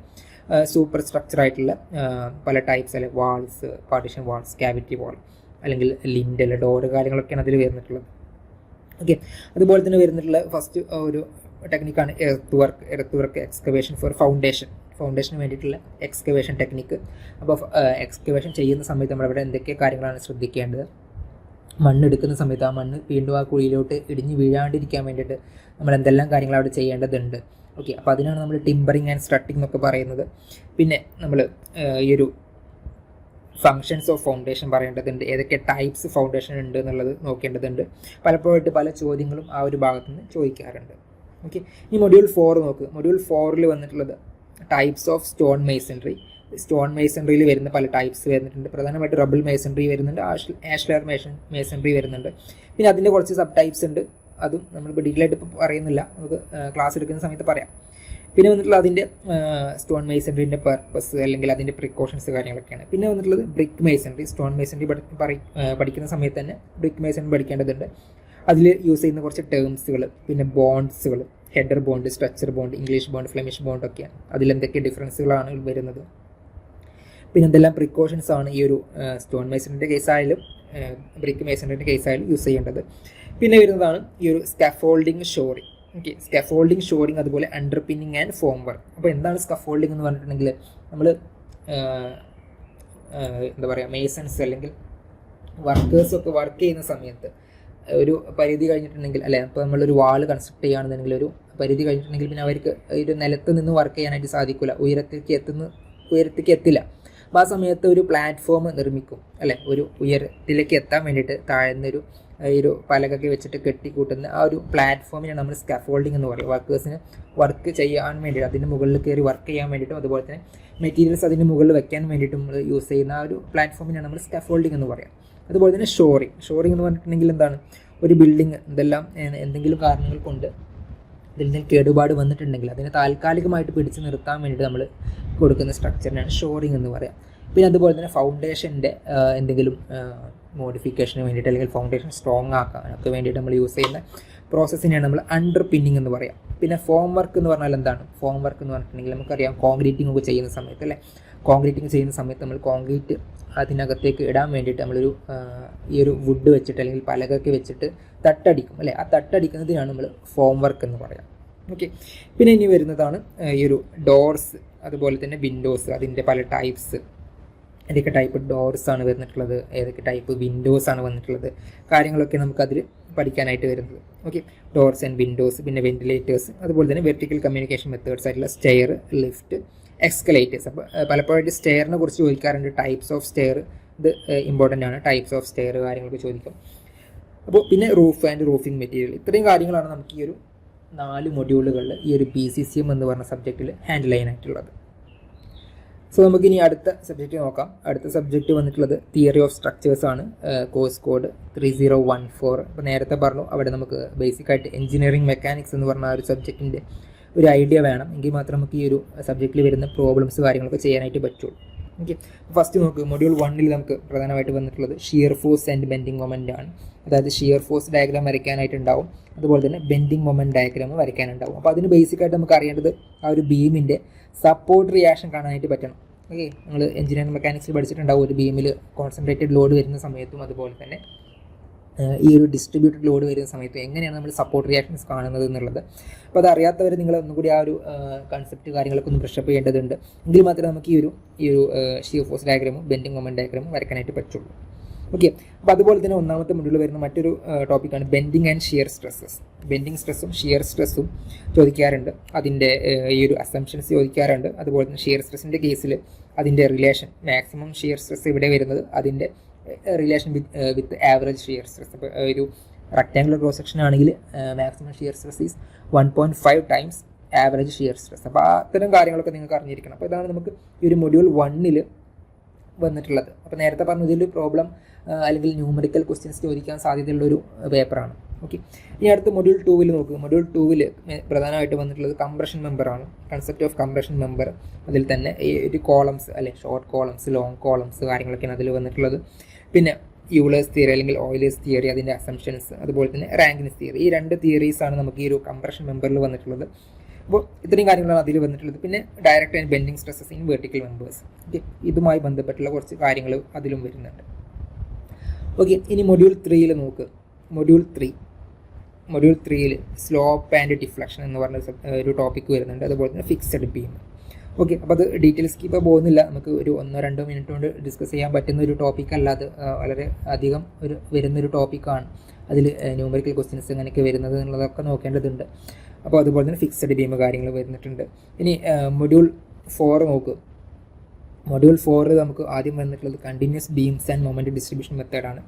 സൂപ്പർ സ്ട്രക്ചർ ആയിട്ടുള്ള പല ടൈപ്സ് അല്ലെ, വാൾസ്, പാർട്ടീഷൻ വാൾസ്, ക്യാവിറ്റി വാൾ, അല്ലെങ്കിൽ ലിൻഡൽ, ഡോറ്, കാര്യങ്ങളൊക്കെയാണ് അതിൽ വരുന്നിട്ടുള്ളത്. ഓക്കെ, അതുപോലെ തന്നെ വരുന്നിട്ടുള്ള ഫസ്റ്റ് ഒരു ടെക്നിക്കാണ് എർത്ത് വർക്ക് എക്സ്കവേഷൻ ഫോർ ഫൗണ്ടേഷന് വേണ്ടിയിട്ടുള്ള എക്സ്കവേഷൻ ടെക്നിക്ക്. അപ്പോൾ എക്സ്കവേഷൻ ചെയ്യുന്ന സമയത്ത് നമ്മളവിടെ എന്തൊക്കെ കാര്യങ്ങളാണ് ശ്രദ്ധിക്കേണ്ടത്, മണ്ണെടുക്കുന്ന സമയത്ത് ആ മണ്ണ് വീണ്ടും ആ കുഴിയിലോട്ട് ഇടിഞ്ഞ് വീഴാണ്ടിരിക്കാൻ വേണ്ടിയിട്ട് നമ്മൾ എന്തെല്ലാം കാര്യങ്ങൾ അവിടെ ചെയ്യേണ്ടതുണ്ട്. ഓക്കെ, അപ്പോൾ അതിനാണ് നമ്മൾ ടിമ്പറിങ് ആൻഡ് സ്ട്രട്ടിങ് എന്നൊക്കെ പറയുന്നത്. പിന്നെ നമ്മൾ ഈ ഒരു ഫങ്ഷൻസ് ഓഫ് ഫൗണ്ടേഷൻ പറയേണ്ടതുണ്ട്, ഏതൊക്കെ ടൈപ്സ് ഫൗണ്ടേഷൻ ഉണ്ട് എന്നുള്ളത് നോക്കേണ്ടതുണ്ട്. പലപ്പോഴായിട്ട് പല ചോദ്യങ്ങളും ആ ഒരു ഭാഗത്ത് നിന്ന് ചോദിക്കാറുണ്ട്. ഓക്കെ, ഇനി മൊഡ്യൂൾ 4 നോക്കുക. മൊഡ്യൂൾ 4ൽ വന്നിട്ടുള്ളത് ടൈപ്സ് ഓഫ് സ്റ്റോൺ മേസൺറിയിൽ വരുന്ന പല ടൈപ്സ് വരുന്നുണ്ട്. പ്രധാനമായിട്ട് റബിൾ മേസൺറി വരുന്നുണ്ട്, ആഷ്ലർ മേസൺറി വരുന്നുണ്ട്. പിന്നെ അതിൻ്റെ കുറച്ച് സബ് ടൈപ്സ് ഉണ്ട്, അതും നമ്മളിപ്പോൾ ഡീറ്റെയിൽ ആയിട്ട് ഇപ്പോൾ പറയുന്നില്ല, നമുക്ക് ക്ലാസ് എടുക്കുന്ന സമയത്ത് പറയാം. പിന്നെ വന്നിട്ടുള്ള അതിൻ്റെ സ്റ്റോൺ മേസൺറിൻ്റെ പർപ്പസ് അല്ലെങ്കിൽ അതിൻ്റെ പ്രിക്കോഷൻസ് കാര്യങ്ങളൊക്കെയാണ്. പിന്നെ വന്നിട്ടുള്ളത് ബ്രിക്ക് മേസൺറി. സ്റ്റോൺ മേസൺറി പഠിക്കുന്ന സമയത്ത് തന്നെ ബ്രിക്ക് മേസൺറി പഠിക്കേണ്ടതുണ്ട്. അതിൽ യൂസ് ചെയ്യുന്ന കുറച്ച് ടേംസുകൾ, പിന്നെ ബോണ്ട്സുകൾ, header bond, stretcher bond, English bond, Flemish bond ഒക്കെയാണ്. അതിലെന്തൊക്കെ ഡിഫറൻസുകളാണ് വരുന്നത്, പിന്നെ എന്തെല്ലാം പ്രിക്കോഷൻസ് ആണ് ഈ ഒരു സ്റ്റോൺ മേസണിൻ്റെ കേസായാലും ബ്രിക്ക് മേസണിൻ്റെ കേസായാലും യൂസ് ചെയ്യേണ്ടത്. പിന്നെ വരുന്നതാണ് ഈ ഒരു scaffolding shoring. Okay, scaffolding shoring, അതുപോലെ അണ്ടർപിന്നിങ് ആൻഡ് ഫോം വർക്ക്. അപ്പോൾ എന്താണ് സ്കാഫോൾഡിങ് എന്ന് പറഞ്ഞിട്ടുണ്ടെങ്കിൽ, നമ്മൾ എന്താ പറയുക, മേസൺസ് അല്ലെങ്കിൽ വർക്കേഴ്സൊക്കെ വർക്ക് ചെയ്യുന്ന സമയത്ത് ഒരു പരിധി കഴിഞ്ഞിട്ടുണ്ടെങ്കിൽ അല്ലെ, അപ്പോൾ നമ്മളൊരു വാൾ കൺസ്ട്രക്ട് ചെയ്യുകയാണെന്നുണ്ടെങ്കിൽ ഒരു പരിധി കഴിഞ്ഞിട്ടുണ്ടെങ്കിൽ പിന്നെ അവർക്ക് ഒരു നിലത്ത് നിന്ന് വർക്ക് ചെയ്യാനായിട്ട് സാധിക്കില്ല, ഉയരത്തേക്ക് എത്തില്ല. അപ്പോൾ ആ സമയത്ത് ഒരു പ്ലാറ്റ്ഫോം നിർമ്മിക്കും അല്ലെ, ഒരു ഉയരത്തിലേക്ക് എത്താൻ വേണ്ടിയിട്ട് താഴ്ന്നൊരു ഒരു പലകൊക്കെ വെച്ചിട്ട് കെട്ടിക്കൂട്ടുന്ന ആ ഒരു പ്ലാറ്റ്ഫോമിനാണ് നമ്മൾ സ്കാഫോൾഡിങ് എന്ന് പറയുക. വർക്കേഴ്സിന് വർക്ക് ചെയ്യാൻ വേണ്ടിയിട്ട്, അതിൻ്റെ മുകളിൽ കയറി വർക്ക് ചെയ്യാൻ വേണ്ടിയിട്ടും അതുപോലെ തന്നെ മെറ്റീരിയൽസ് അതിൻ്റെ മുകളിൽ വെക്കാൻ വേണ്ടിയിട്ടും നമ്മൾ യൂസ് ചെയ്യുന്ന ആ ഒരു പ്ലാറ്റ്ഫോമിനാണ് നമ്മൾ സ്കാഫോൾഡിങ് എന്ന് പറയാം. അതുപോലെ തന്നെ ഷോറിങ് എന്ന് പറഞ്ഞിട്ടുണ്ടെങ്കിൽ എന്താണ്, ഒരു ബിൽഡിങ് എന്തെങ്കിലും കാരണങ്ങൾ കൊണ്ട് ഇതിൽ നിന്ന് കേടുപാട് വന്നിട്ടുണ്ടെങ്കിൽ അതിനെ താൽക്കാലികമായിട്ട് പിടിച്ചു നിർത്താൻ വേണ്ടിയിട്ട് നമ്മൾ കൊടുക്കുന്ന സ്ട്രക്ചറിനാണ് ഷോറിങ് എന്ന് പറയാം. പിന്നെ അതുപോലെ തന്നെ ഫൗണ്ടേഷൻ്റെ എന്തെങ്കിലും മോഡിഫിക്കേഷന് വേണ്ടിയിട്ട് അല്ലെങ്കിൽ ഫൗണ്ടേഷൻ സ്ട്രോങ് ആക്കാനൊക്കെ വേണ്ടിയിട്ട് നമ്മൾ യൂസ് ചെയ്യുന്ന പ്രോസസ്സിനെയാണ് നമ്മൾ അണ്ടർ പിന്നിങ് എന്ന് പറയാം. പിന്നെ ഫോം വർക്ക് എന്ന് പറഞ്ഞാൽ എന്താണ്, ഫോം വർക്ക് എന്ന് പറഞ്ഞിട്ടുണ്ടെങ്കിൽ നമുക്കറിയാം കോൺക്രീറ്റിംഗ് ഒക്കെ ചെയ്യുന്ന സമയത്ത് അല്ലേ, കോൺക്രീറ്റിംഗ് ചെയ്യുന്ന സമയത്ത് നമ്മൾ കോൺക്രീറ്റ് അതിനകത്തേക്ക് ഇടാൻ വേണ്ടിയിട്ട് നമ്മളൊരു ഈ ഒരു വുഡ് വെച്ചിട്ട് അല്ലെങ്കിൽ പലകൊക്കെ വെച്ചിട്ട് തട്ടടിക്കും അല്ലേ, ആ തട്ടടിക്കുന്നതിനാണ് നമ്മൾ ഫോം വർക്ക് എന്ന് പറയാം. ഓക്കെ, പിന്നെ ഇനി വരുന്നതാണ് ഈ ഒരു ഡോർസ്, അതുപോലെ തന്നെ വിൻഡോസ്, അതിൻ്റെ പല ടൈപ്സ്, ഏതൊക്കെ ടൈപ്പ് ഡോർസ് ആണ് വന്നിട്ടുള്ളത്, ഏതൊക്കെ ടൈപ്പ് വിൻഡോസ് ആണ് വന്നിട്ടുള്ളത്, കാര്യങ്ങളൊക്കെ നമുക്കതിൽ പഠിക്കാനായിട്ട് വരുന്നത്. ഓക്കെ, ഡോർസ് ആൻഡ് വിൻഡോസ്, പിന്നെ വെന്റിലേറ്റേഴ്സ്, അതുപോലെ തന്നെ വെർട്ടിക്കൽ കമ്മ്യൂണിക്കേഷൻ മെത്തേഡ്സ് ആയിട്ടുള്ള സ്റ്റെയർ, ലിഫ്റ്റ്, എക്സ്കലേറ്റേഴ്സ്. അപ്പോൾ പലപ്പോഴായിട്ട് സ്റ്റെയറിനെ കുറിച്ച് ചോദിക്കാറുണ്ട്, ടൈപ്സ് ഓഫ് സ്റ്റെയർ, ഇത് ഇമ്പോർട്ടൻ്റ് ആണ്, ടൈപ്സ് ഓഫ് സ്റ്റെയർ കാര്യങ്ങളൊക്കെ ചോദിക്കും. അപ്പോൾ പിന്നെ റൂഫ് ആൻഡ് റൂഫിംഗ് മെറ്റീരിയൽ, ഇത്രയും കാര്യങ്ങളാണ് നമുക്ക് ഈ ഒരു 4 മൊഡ്യൂളുകളിൽ ഈ ഒരു PCCM എന്ന് പറഞ്ഞ സബ്ജക്റ്റിൽ ഹാൻഡിൽ ചെയ്യാനായിട്ടുള്ളത്. സോ നമുക്കിനി അടുത്ത സബ്ജക്റ്റ് നോക്കാം. അടുത്ത സബ്ജക്റ്റ് വന്നിട്ടുള്ളത് തിയറി ഓഫ് സ്ട്രക്ചേഴ്സ് ആണ്, കോഴ്സ് കോഡ് 3014. അപ്പോൾ നേരത്തെ പറഞ്ഞു അവിടെ നമുക്ക് ബേസിക്കായിട്ട് എഞ്ചിനീയറിംഗ് മെക്കാനിക്സ് എന്ന് പറഞ്ഞ ഒരു സബ്ജക്റ്റിൻ്റെ ഒരു ഐഡിയ വേണം, എങ്കിൽ മാത്രം നമുക്ക് ഈ ഒരു സബ്ജക്റ്റിൽ വരുന്ന പ്രോബ്ലംസ് കാര്യങ്ങളൊക്കെ ചെയ്യാനായിട്ട് പറ്റുള്ളൂ. ഓക്കെ, ഫസ്റ്റ് നോക്ക്, മൊഡ്യൂൾ 1ൽ നമുക്ക് പ്രധാനമായിട്ട് വന്നിട്ടുള്ളത് shear force and bending moment ആണ്. അതായത് ഷിയർ ഫോഴ്സ് ഡയഗ്രാം വരയ്ക്കാനായിട്ടുണ്ടാവും, അതുപോലെ തന്നെ ബെൻഡിങ് മൊമെൻ്റ് ഡയഗ്രാം വരയ്ക്കാനുണ്ടാവും. അപ്പോൾ അതിന് ബേസിക്കായിട്ട് നമുക്ക് അറിയേണ്ടത് ആ ഒരു ബീമിൻ്റെ സപ്പോർട്ട് റിയാക്ഷൻ കാണാനായിട്ട് പറ്റണം. ഓക്കെ, നമ്മൾ എഞ്ചിനീയറിംഗ് മെക്കാനിക്സിൽ പഠിച്ചിട്ടുണ്ടാവും, ഒരു ബീമിൽ കോൺസെൻട്രേറ്റഡ് ലോഡ് വരുന്ന സമയത്തും അതുപോലെ തന്നെ ഈ ഒരു ഡിസ്ട്രിബ്യൂട്ടഡ് ലോഡ് വരുന്ന സമയത്ത് എങ്ങനെയാണ് നമ്മൾ സപ്പോർട്ട് റിയാക്ഷൻസ് കാണുന്നത് എന്നുള്ളത്. അപ്പോൾ അത് അറിയാത്തവർ നിങ്ങൾ ഒന്നുകൂടി ആ ഒരു കൺസെപ്റ്റ് കാര്യങ്ങളൊക്കെ ഒന്ന് ബ്രഷപ്പ് ചെയ്യേണ്ടതുണ്ട്, എങ്കിൽ മാത്രമേ നമുക്ക് ഈ ഒരു ഷിയർ ഫോഴ്സ് ഡയഗ്രാമും ബെൻഡിങ് മൊമെൻ്റ് ഡയഗ്രാമും വരയ്ക്കാനായിട്ട് പറ്റുള്ളൂ. ഓക്കെ, അപ്പോൾ അതുപോലെ തന്നെ ഒന്നാമത്തെ മൊഡ്യൂൾ വരുന്ന മറ്റൊരു ടോപ്പിക്കാണ് bending and shear stresses. Bending സ്ട്രെസ്സും ഷിയർ സ്ട്രെസ്സും ചോദിക്കാറുണ്ട്, അതിൻ്റെ ഈ ഒരു അസംഷൻസ് ചോദിക്കാറുണ്ട്. അതുപോലെ തന്നെ ഷിയർ സ്ട്രെസ്സിൻ്റെ കേസിൽ അതിൻ്റെ റിലേഷൻ, മാക്സിമം ഷിയർ സ്ട്രെസ് ഇവിടെ വരുന്നത് അതിൻ്റെ relation with average shear stress. അപ്പോൾ ഒരു റെക്ടാങ്കുലർ ക്രോസ് സെക്ഷൻ ആണെങ്കിൽ maximum shear stress is 1.5 times average shear stress. അപ്പോൾ അത്തരം കാര്യങ്ങളൊക്കെ നിങ്ങൾക്ക് അറിഞ്ഞിരിക്കണം. അപ്പോൾ ഇതാണ് നമുക്ക് ഈ ഒരു മൊഡ്യൂൾ 1 വന്നിട്ടുള്ളത്. അപ്പോൾ നേരത്തെ പറഞ്ഞ ഇതിൽ പ്രോബ്ലം അല്ലെങ്കിൽ ന്യൂമറിക്കൽ ക്വസ്റ്റ്യൻസ് ചോദിക്കാൻ സാധ്യതയുള്ളൊരു പേപ്പറാണ്. ഓക്കെ, ഇനി അടുത്ത മൊഡ്യൂൾ 2 നോക്കുക. മൊഡ്യൂൾ 2 പ്രധാനമായിട്ട് വന്നിട്ടുള്ളത് കംപ്രഷൻ മെമ്പറാണ്, കൺസെപ്റ്റ് ഓഫ് കംപ്രഷൻ മെമ്പർ. അതിൽ തന്നെ ഈ ഒരു കോളംസ് അല്ലെ, ഷോർട്ട് കോളംസ്, ലോങ് കോളംസ് കാര്യങ്ങളൊക്കെയാണ് അതിൽ വന്നിട്ടുള്ളത്. പിന്നെ യൂലേഴ്സ് തിയറി അല്ലെങ്കിൽ ഓയിലേഴ്സ് തിയറി, അതിൻ്റെ അസംഷൻസ്, അതുപോലെ തന്നെ റാങ്കിൻസ് തിയറി. ഈ 2 തിയറീസാണ് നമുക്ക് ഈ ഒരു കംപ്രഷൻ മെമ്പറിൽ വന്നിട്ടുള്ളത്. അപ്പോൾ ഇത്രയും കാര്യങ്ങളാണ് അതിൽ വന്നിട്ടുള്ളത്. പിന്നെ direct and bending stresses in vertical members. Okay, ഇതുമായി ബന്ധപ്പെട്ടുള്ള കുറച്ച് കാര്യങ്ങൾ അതിലും വരുന്നുണ്ട്. ഓക്കെ, ഇനി മൊഡ്യൂൾ 3 നോക്ക്. മൊഡ്യൂൾ 3 സ്ലോപ്പ് ആൻഡ് ഡിഫ്ലക്ഷൻ എന്ന് പറഞ്ഞ ഒരു ടോപ്പിക് വരുന്നുണ്ട്. അതുപോലെ തന്നെ ഫിക്സഡ് ബീം. ഓക്കെ, അപ്പോൾ അത് ഡീറ്റെയിൽസ് ഇപ്പോൾ പോകുന്നില്ല. നമുക്ക് ഒരു 1-2 മിനിറ്റ് കൊണ്ട് ഡിസ്കസ് ചെയ്യാൻ പറ്റുന്ന ഒരു ടോപ്പിക് അല്ലാതെ വളരെ അധികം വരുന്നൊരു ടോപ്പിക്കാണ്. അതിൽ ന്യൂമറിക്കൽ ക്വസ്റ്റ്യൻസ് എങ്ങനെയൊക്കെ വരുന്നത് എന്നുള്ളതൊക്കെ നോക്കേണ്ടതുണ്ട്. അപ്പോൾ അതുപോലെ തന്നെ ഫിക്സഡ് ബീം കാര്യങ്ങൾ വരുന്നിട്ടുണ്ട്. ഇനി മൊഡ്യൂൾ 4 നോക്കുക. മൊഡ്യൂൾ 4 നമുക്ക് ആദ്യം വന്നിട്ടുള്ളത് continuous beams and moment distribution മെത്തേഡാണ്.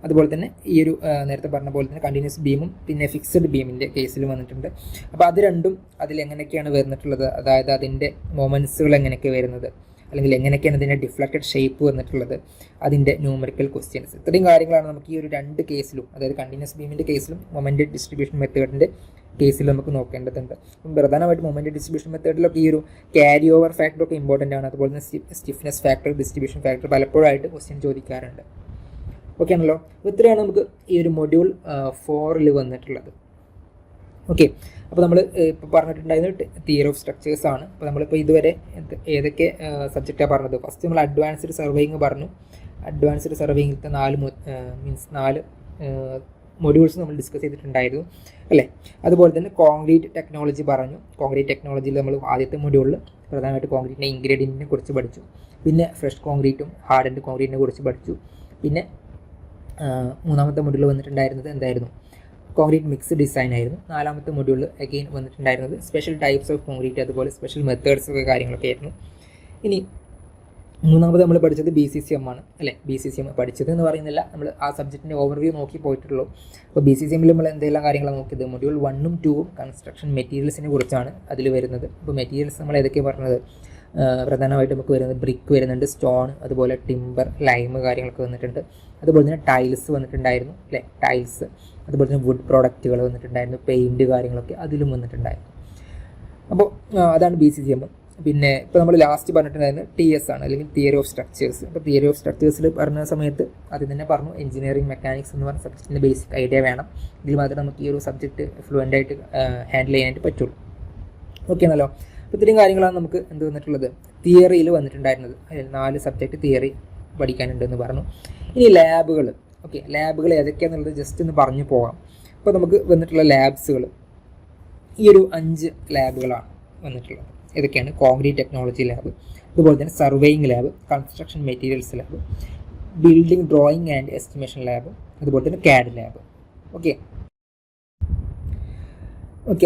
അതുപോലെ തന്നെ ഈ ഒരു നേരത്തെ പറഞ്ഞ പോലെ തന്നെ കണ്ടിന്യൂസ് ബീമും പിന്നെ ഫിക്സഡ് ബീമിൻ്റെ കേസിൽ വന്നിട്ടുണ്ട്. അപ്പോൾ അത് രണ്ടും അതിലെങ്ങനെയൊക്കെയാണ് വരുന്നിട്ടുള്ളത്, അതായത് അതിൻ്റെ മൊമെൻറ്റ്സുകൾ എങ്ങനെയൊക്കെ വരുന്നത്, അല്ലെങ്കിൽ എങ്ങനെയൊക്കെയാണ് അതിൻ്റെ ഡിഫ്ലക്റ്റഡ് ഷേപ്പ് വന്നിട്ടുള്ളത്, അതിൻ്റെ ന്യൂമറിക്കൽ ക്വസ്റ്റ്യൻസ്, ഇത്രയും കാര്യങ്ങളാണ് നമുക്ക് ഈ ഒരു 2 കേസിലും, അതായത് കണ്ടിന്യൂസ് ബീമിൻ്റെ കേസിലും മൊമെൻറ്റ് ഡിസ്ട്രിബ്യൂഷൻ മെത്തേഡിൻ്റെ കേസിൽ നമുക്ക് നോക്കേണ്ടതുണ്ട്. പ്രധാനമായിട്ട് മൊമെൻറ്റ് ഡിസ്ട്രിബ്യൂഷൻ മെത്തേഡിലൊക്കെ ഈ ഒരു ക്യാരി ഓവർ ഫാക്ടറൊക്കെ ഇമ്പോർട്ടൻ്റ് ആണ്. അതുപോലെ തന്നെ സ്റ്റിഫ്നെസ് ഫാക്ടർ, ഡിസ്ട്രിബ്യൂഷൻ ഫാക്ടർ പലപ്പോഴായിട്ട് ക്വസ്റ്റ്യൻ ചോദിക്കാറുണ്ട്. ഓക്കെ ആണല്ലോ. ഇത്രയാണ് നമുക്ക് ഈ ഒരു മൊഡ്യൂൾ 4 വന്നിട്ടുള്ളത്. ഓക്കെ, അപ്പോൾ നമ്മൾ ഇപ്പോൾ പറഞ്ഞിട്ടുണ്ടായിരുന്നത് തിയറി ഓഫ് സ്ട്രക്ചേഴ്സ് ആണ്. അപ്പോൾ നമ്മളിപ്പോൾ ഇതുവരെ ഏതൊക്കെ സബ്ജക്റ്റാണ് പറഞ്ഞത്? ഫസ്റ്റ് നമ്മൾ അഡ്വാൻസ്ഡ് സർവേയിങ് പറഞ്ഞു. അഡ്വാൻസ്ഡ് സർവേയിങ്ങിലത്തെ 4 മൊഡ്യൂൾസ് നമ്മൾ ഡിസ്കസ് ചെയ്തിട്ടുണ്ടായിരുന്നു അല്ലേ. അതുപോലെ തന്നെ കോൺക്രീറ്റ് ടെക്നോളജി പറഞ്ഞു. കോൺക്രീറ്റ് ടെക്നോളജിയിൽ നമ്മൾ ആദ്യത്തെ മൊഡ്യൂളിൽ പ്രധാനമായിട്ട് കോൺക്രീറ്റിൻ്റെ ഇൻഗ്രീഡിയൻറ്റിനെ കുറിച്ച് പഠിച്ചു. പിന്നെ ഫ്രഷ് കോൺക്രീറ്റും ഹാർഡൻഡ് കോൺക്രീറ്റിനെ കുറിച്ച് പഠിച്ചു. പിന്നെ 3ാമത്തെ മൊഡ്യൂൾ വന്നിട്ടുണ്ടായിരുന്നത് എന്തായിരുന്നു? കോൺക്രീറ്റ് മിക്സ് ഡിസൈൻ ആയിരുന്നു. 4ാമത്തെ മൊഡ്യൂളിൽ അഗെയിൻ വന്നിട്ടുണ്ടായിരുന്നത് സ്പെഷ്യൽ ടൈപ്സ് ഓഫ് കോൺക്രീറ്റ്, അതുപോലെ സ്പെഷ്യൽ മെത്തേഡ്സ് ഒക്കെ കാര്യങ്ങളൊക്കെ ആയിരുന്നു. ഇനി 3ാമത് നമ്മൾ പഠിച്ചത് BCCM ആണ് അല്ലേ. BCCM പഠിച്ചത് എന്ന് പറയുന്നില്ല, നമ്മൾ ആ സബ്ജക്റ്റിൻ്റെ ഓവർവ്യൂ നോക്കി പോയിട്ടുള്ളൂ. അപ്പോൾ BCCMൽ നമ്മൾ എന്തെല്ലാം കാര്യങ്ങളാണ് നോക്കിയത്? മൊഡ്യൂൾ 1ഉം 2ഉം കൺസ്ട്രക്ഷൻ മെറ്റീരിയൽസിനെ കുറിച്ചാണ് അതിൽ വരുന്നത്. അപ്പോൾ മെറ്റീരിയൽസ് നമ്മൾ ഏതൊക്കെയാണ് പറഞ്ഞത്? പ്രധാനമായിട്ട് നമുക്ക് വരുന്നത് ബ്രിക്ക് വരുന്നുണ്ട്, സ്റ്റോൺ, അതുപോലെ ടിമ്പർ, ലൈം കാര്യങ്ങളൊക്കെ വന്നിട്ടുണ്ട്. അതുപോലെ തന്നെ ടൈൽസ് വന്നിട്ടുണ്ടായിരുന്നു അല്ലേ, ടൈൽസ്. അതുപോലെ തന്നെ വുഡ് പ്രോഡക്റ്റുകൾ വന്നിട്ടുണ്ടായിരുന്നു, പെയിൻറ്റ് കാര്യങ്ങളൊക്കെ അതിലും വന്നിട്ടുണ്ടായിരുന്നു. അപ്പോൾ അതാണ് BCCM. പിന്നെ ഇപ്പോൾ നമ്മൾ ലാസ്റ്റ് പറഞ്ഞിട്ടുണ്ടായിരുന്നത് TS ആണ്, അല്ലെങ്കിൽ തിയറി ഓഫ് സ്ട്രക്ചേഴ്സ്. അപ്പോൾ തിയറി ഓഫ് സ്ട്രക്ചേഴ്സിൽ പറഞ്ഞ സമയത്ത് അത് തന്നെ പറഞ്ഞു, എഞ്ചിനീയറിംഗ് മെക്കാനിക്സ് എന്ന് പറഞ്ഞ സബ്ജക്റ്റിൻ്റെ ബേസിക് ഐഡിയ വേണം. ഇതിൽ മാത്രമേ നമുക്ക് ഈ ഒരു സബ്ജക്റ്റ് ഫ്ലുവൻ്റ് ആയിട്ട് ഹാൻഡിൽ ചെയ്യാനായിട്ട് പറ്റുള്ളൂ. ഓക്കെ ആണല്ലോ. അപ്പോൾ ഇത്രയും കാര്യങ്ങളാണ് നമുക്ക് എന്ത് വന്നിട്ടുള്ളത്? തിയറിയിൽ വന്നിട്ടുണ്ടായിരുന്നത്. അതിൽ 4 സബ്ജക്റ്റ് തിയറി പഠിക്കാനുണ്ടെന്ന് പറഞ്ഞു. ഇനി ലാബുകൾ. ഓക്കെ, ലാബുകൾ ഏതൊക്കെയാണെന്നുള്ളത് ജസ്റ്റ് ഒന്ന് പറഞ്ഞു പോകാം. അപ്പോൾ നമുക്ക് വന്നിട്ടുള്ള ലാബ്സുകൾ ഈ ഒരു 5 ലാബുകളാണ് വന്നിട്ടുള്ളത്. ഏതൊക്കെയാണ്? കോൺക്രീറ്റ് ടെക്നോളജി ലാബ്, അതുപോലെ തന്നെ surveying lab, construction materials lab, building drawing and estimation lab, അതുപോലെ തന്നെ CAD ലാബ്. ഓക്കെ,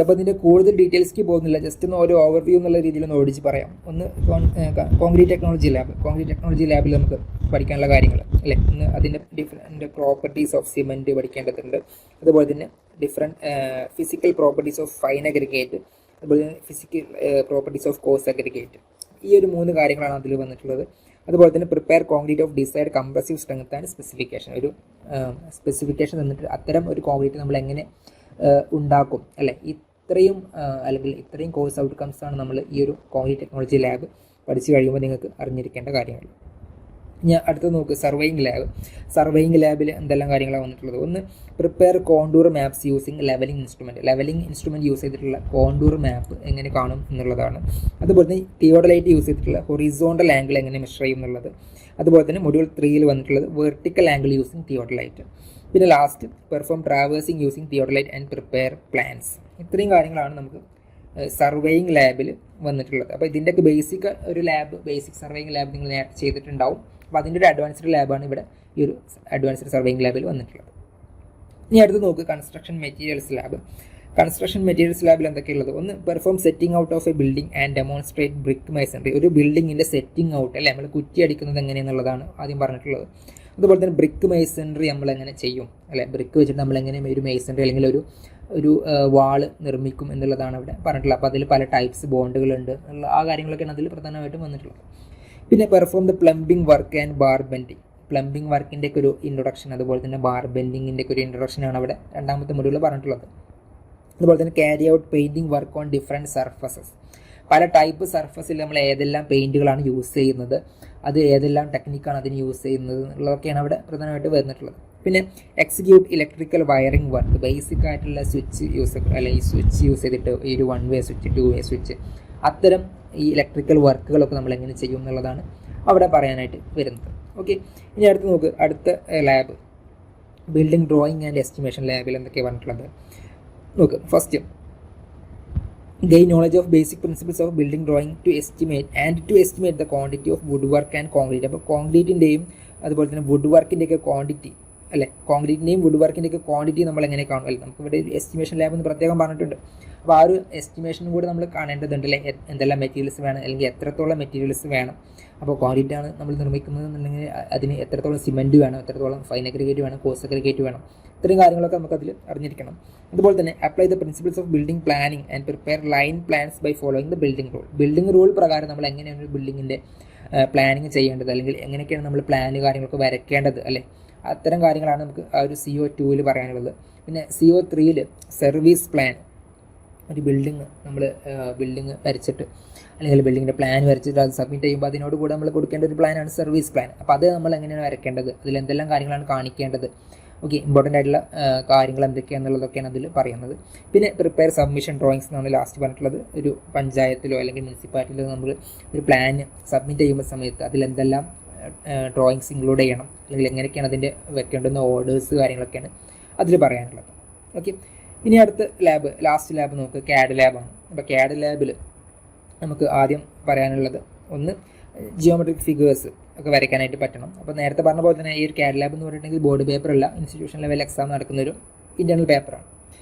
അപ്പോൾ അതിൻ്റെ കൂടുതൽ ഡീറ്റെയിൽസ്ക്ക് പോകുന്നില്ല, ജസ്റ്റ് ഒന്ന് ഒരു ഓവർവ്യൂ എന്നുള്ള രീതിയിൽ ഒന്ന് ഓടിച്ച് പറയാം. ഒന്ന് concrete technology lab. Concrete technology ലാബിൽ നമുക്ക് പഠിക്കാനുള്ള കാര്യങ്ങൾ അല്ലേ. ഒന്ന് അതിൻ്റെ ഡിഫറെൻറ്റ് പ്രോപ്പർട്ടീസ് ഓഫ് സിമെൻറ്റ് പഠിക്കേണ്ടതുണ്ട്. അതുപോലെ തന്നെ physical properties of fine aggregate, അതുപോലെ തന്നെ physical properties of coarse aggregate. ഈ ഒരു 3 കാര്യങ്ങളാണ് അതിൽ വന്നിട്ടുള്ളത്. അതുപോലെ തന്നെ prepare concrete of decide compressive strength and specification. ഒരു സ്പെസിഫിക്കേഷൻ തന്നിട്ട് അത്തരം ഒരു കോൺക്രീറ്റ് നമ്മൾ എങ്ങനെ ഉണ്ടാക്കും അല്ലേ. അല്ലെങ്കിൽ ഇത്രയും കോഴ്സ് ഔട്ട്കംസ് ആണ് നമ്മൾ ഈ ഒരു കോൺക്രീറ്റ് ടെക്നോളജി ലാബ് പഠിച്ചു കഴിയുമ്പോൾ നിങ്ങൾക്ക് അറിഞ്ഞിരിക്കേണ്ട കാര്യങ്ങൾ. ഞാൻ അടുത്ത് നോക്ക്, സർവേയിങ് ലാബ്. സർവേയിങ് ലാബിൽ എന്തെല്ലാം കാര്യങ്ങളാണ് വന്നിട്ടുള്ളത്? ഒന്ന്, prepare contour maps using leveling instrument. Leveling instrument use ചെയ്തിട്ടുള്ള കോണ്ടൂർ മാപ്പ് എങ്ങനെ കാണും എന്നുള്ളതാണ്. അതുപോലെ തന്നെ തിയോഡലൈറ്റ് യൂസ് ചെയ്തിട്ടുള്ള ഹൊറിസോണ്ടൽ ആംഗിൾ എങ്ങനെ മെഷർ ചെയ്യും എന്നുള്ളത്. അതുപോലെ തന്നെ മൊഡ്യൂൾ 3 വന്നിട്ടുള്ളത് വെർട്ടിക്കൽ ആംഗിൾ യൂസിങ് തിയോഡലൈറ്റ്. പിന്നെ last, perform traversing using theodolite and prepare plans. ഇത്രയും കാര്യങ്ങളാണ് നമുക്ക് സർവേയിങ് ലാബിൽ വന്നിട്ടുള്ളത്. അപ്പോൾ ഇതിൻ്റെയൊക്കെ ബേസിക് സർവേയിങ് ലാബ് നിങ്ങൾ നേരത്തെ ചെയ്തിട്ടുണ്ടാവും. അപ്പോൾ അതിൻ്റെ ഒരു അഡ്വാൻസ്ഡ് ലാബാണ് ഇവിടെ ഈ ഒരു അഡ്വാൻസ്ഡ് സർവേയിങ് ലാബിൽ വന്നിട്ടുള്ളത്. ഇനി അടുത്ത് നോക്ക്, construction materials lab. Construction materials ലാബിൽ എന്തൊക്കെയുള്ളത്? ഒന്ന്, perform setting out of a building and demonstrate brick masonry. ഒരു ബിൽഡിങ്ങിൻ്റെ സെറ്റിംഗ് ഔട്ട് അല്ലേ, നമ്മൾ കുറ്റി അടിക്കുന്നത് എങ്ങനെയെന്നുള്ളതാണ് ആദ്യം പറഞ്ഞിട്ടുള്ളത്. അതുപോലെ തന്നെ ബ്രിക്ക് മേസൺറി നമ്മൾ എങ്ങനെ ചെയ്യും അല്ലെ, ബ്രിക്ക് വെച്ചിട്ട് നമ്മൾ എങ്ങനെ ഒരു മേസൺറി അല്ലെങ്കിൽ ഒരു വാള് നിർമ്മിക്കും എന്നുള്ളതാണ് അവിടെ പറഞ്ഞിട്ടുള്ളത്. അപ്പോൾ അതിൽ പല ടൈപ്സ് ബോണ്ടുകളുണ്ട് എന്നുള്ള ആ കാര്യങ്ങളൊക്കെയാണ് അതിൽ പ്രധാനമായിട്ടും വന്നിട്ടുള്ളത്. പിന്നെ perform the plumbing work and bar bending, plumbing വർക്കിൻ്റെ ഒക്കെ ഒരു ഇൻട്രൊഡക്ഷൻ, അതുപോലെ തന്നെ ബാർ ബെൻഡിങ്ങിൻ്റെ ഒക്കെ ഒരു ഇൻട്രൊഡക്ഷനാണ് അവിടെ രണ്ടാമത്തെ മൊഡ്യൂളിൽ പറഞ്ഞിട്ടുള്ളത്. അതുപോലെ തന്നെ carry out painting work on different surfaces, പല ടൈപ്പ് സർഫസിൽ നമ്മൾ ഏതെല്ലാം പെയിൻറ്റുകളാണ് യൂസ് ചെയ്യുന്നത്, അത് ഏതെല്ലാം ടെക്നിക്കാണ് അതിന് യൂസ് ചെയ്യുന്നത് എന്നുള്ളതൊക്കെയാണ് അവിടെ പ്രധാനമായിട്ട് വരുന്നിട്ടുള്ളത്. പിന്നെ execute electrical wiring work, basic ആയിട്ടുള്ള സ്വിച്ച് യൂസ് അല്ലെങ്കിൽ സ്വിച്ച് യൂസ് ചെയ്തിട്ട് ഈ ഒരു 1 വേ സ്വിച്ച് 2 വേ സ്വിച്ച് അത്തരം ഈ ഇലക്ട്രിക്കൽ വർക്കുകളൊക്കെ നമ്മൾ എങ്ങനെ ചെയ്യും എന്നുള്ളതാണ് അവിടെ പറയാനായിട്ട് വരുന്നത്. ഓക്കെ, ഇനി അടുത്ത് നോക്ക്, അടുത്ത lab building drawing and estimation ലാബിൽ എന്തൊക്കെയാണ് പറഞ്ഞിട്ടുള്ളത് നോക്ക്. First, gain knowledge of basic principles of building drawing to estimate the quantity of woodwork and concrete. അപ്പോൾ കോൺക്രീറ്റിൻ്റെയും അതുപോലെ തന്നെ വുഡ് വർക്കിൻ്റെയൊക്കെ ക്വാണ്ടിറ്റി അല്ലെ, കോൺക്രീറ്റിൻ്റെയും വുഡ് വർക്കിൻ്റെയൊക്കെ ക്വാണ്ടിറ്റി നമ്മൾ എങ്ങനെ കാണും അല്ലെ, നമുക്ക് ഇവിടെ ഒരു എസ്റ്റിമേഷൻ ലാബ് എന്ന് പ്രത്യേകം പറഞ്ഞിട്ടുണ്ട്. അപ്പോൾ ആ ഒരു എസ്റ്റിമേഷനും കൂടി നമ്മൾ കാണേണ്ടതുണ്ട് അല്ലേ, എന്തെല്ലാം മെറ്റീരിയൽസ് വേണം അല്ലെങ്കിൽ എത്രത്തോളം മെറ്റീരിയൽസ് വേണം. അപ്പോൾ കോൺക്രീറ്റ് ആണ് നമ്മൾ നിർമ്മിക്കുന്നത് എന്നുണ്ടെങ്കിൽ അതിന് എത്രത്തോളം സിമെൻറ്റ് വേണം, എത്രത്തോളം ഫൈൻ അഗ്രിഗേറ്റ് വേണം, കോഴ്സ് അഗ്രിഗേറ്റ് വേണം, ഇത്രയും കാര്യങ്ങളൊക്കെ നമുക്കതിൽ അറിഞ്ഞിരിക്കണം. അതുപോലെ തന്നെ apply the principles of building planning and prepare line plans by following the building rule. Building rule പ്രകാരം നമ്മൾ എങ്ങനെയാണ് ഒരു ബിൽഡിങ്ങിൻ്റെ പ്ലാനിങ് ചെയ്യേണ്ടത് അല്ലെങ്കിൽ എങ്ങനെയൊക്കെയാണ് നമ്മൾ പ്ലാന് കാര്യങ്ങളൊക്കെ വരയ്ക്കേണ്ടത് അല്ലേ, അത്തരം കാര്യങ്ങളാണ് നമുക്ക് ആ ഒരു CO2 പറയാനുള്ളത്. പിന്നെ CO3 സർവീസ് പ്ലാൻ, ഒരു ബിൽഡിങ് വരച്ചിട്ട് അല്ലെങ്കിൽ ബിൽഡിങ്ങിൻ്റെ പ്ലാൻ വരച്ചിട്ട് അത് സബ്മിറ്റ് ചെയ്യുമ്പോൾ അതിനോട് കൂടെ നമ്മൾ കൊടുക്കേണ്ട ഒരു പ്ലാനാണ് സർവീസ് പ്ലാൻ. അപ്പോൾ അത് നമ്മൾ എങ്ങനെയാണ് വരയ്ക്കേണ്ടത്, അതിൽ എന്തെല്ലാം കാര്യങ്ങളാണ് കാണിക്കേണ്ടത്, ഓക്കെ, ഇമ്പോർട്ടൻ്റ് ആയിട്ടുള്ള കാര്യങ്ങൾ എന്തൊക്കെയാണെന്നുള്ളതൊക്കെയാണ് അതിൽ പറയുന്നത്. പിന്നെ പ്രിപ്പയർ സബ്മിഷൻ ഡ്രോയിങ്സ് എന്നാണ് ലാസ്റ്റ് പറഞ്ഞിട്ടുള്ളത്. ഒരു പഞ്ചായത്തിലോ അല്ലെങ്കിൽ മുനിസിപ്പാലിറ്റിയിലോ നമ്മൾ ഒരു പ്ലാൻ സബ്മിറ്റ് ചെയ്യുമ്പോൾ സമയത്ത് അതിലെന്തെല്ലാം ഡ്രോയിങ്സ് ഇൻക്ലൂഡ് ചെയ്യണം അല്ലെങ്കിൽ എങ്ങനെയൊക്കെയാണ് അതിൻ്റെ വെക്കേണ്ടുന്ന ഓർഡേഴ്സ് കാര്യങ്ങളൊക്കെയാണ് അതിൽ പറയാനുള്ളത്. ഓക്കെ, ഇനി അടുത്ത ലാബ്, ലാസ്റ്റ് ലാബ് നോക്ക്, CAD ലാബാണ്. അപ്പോൾ CAD ലാബിൽ നമുക്ക് ആദ്യം പറയാനുള്ളത് ഒന്ന് ജിയോമെട്രിക് ഫിഗേഴ്സ് ഒക്കെ വരയ്ക്കാനായിട്ട് പറ്റണം. അപ്പോൾ നേരത്തെ പറഞ്ഞ പോലെ തന്നെ ഈ ഒരു CAD ലാബ് എന്ന് പറഞ്ഞിട്ടുണ്ടെങ്കിൽ ബോർഡ് പേപ്പർ അല്ല, ഇൻസ്റ്റിറ്റ്യൂഷൻ ലെവൽ എക്സാം നടക്കുന്നൊരു ഇൻറ്റേർണൽ പേപ്പറാണ്.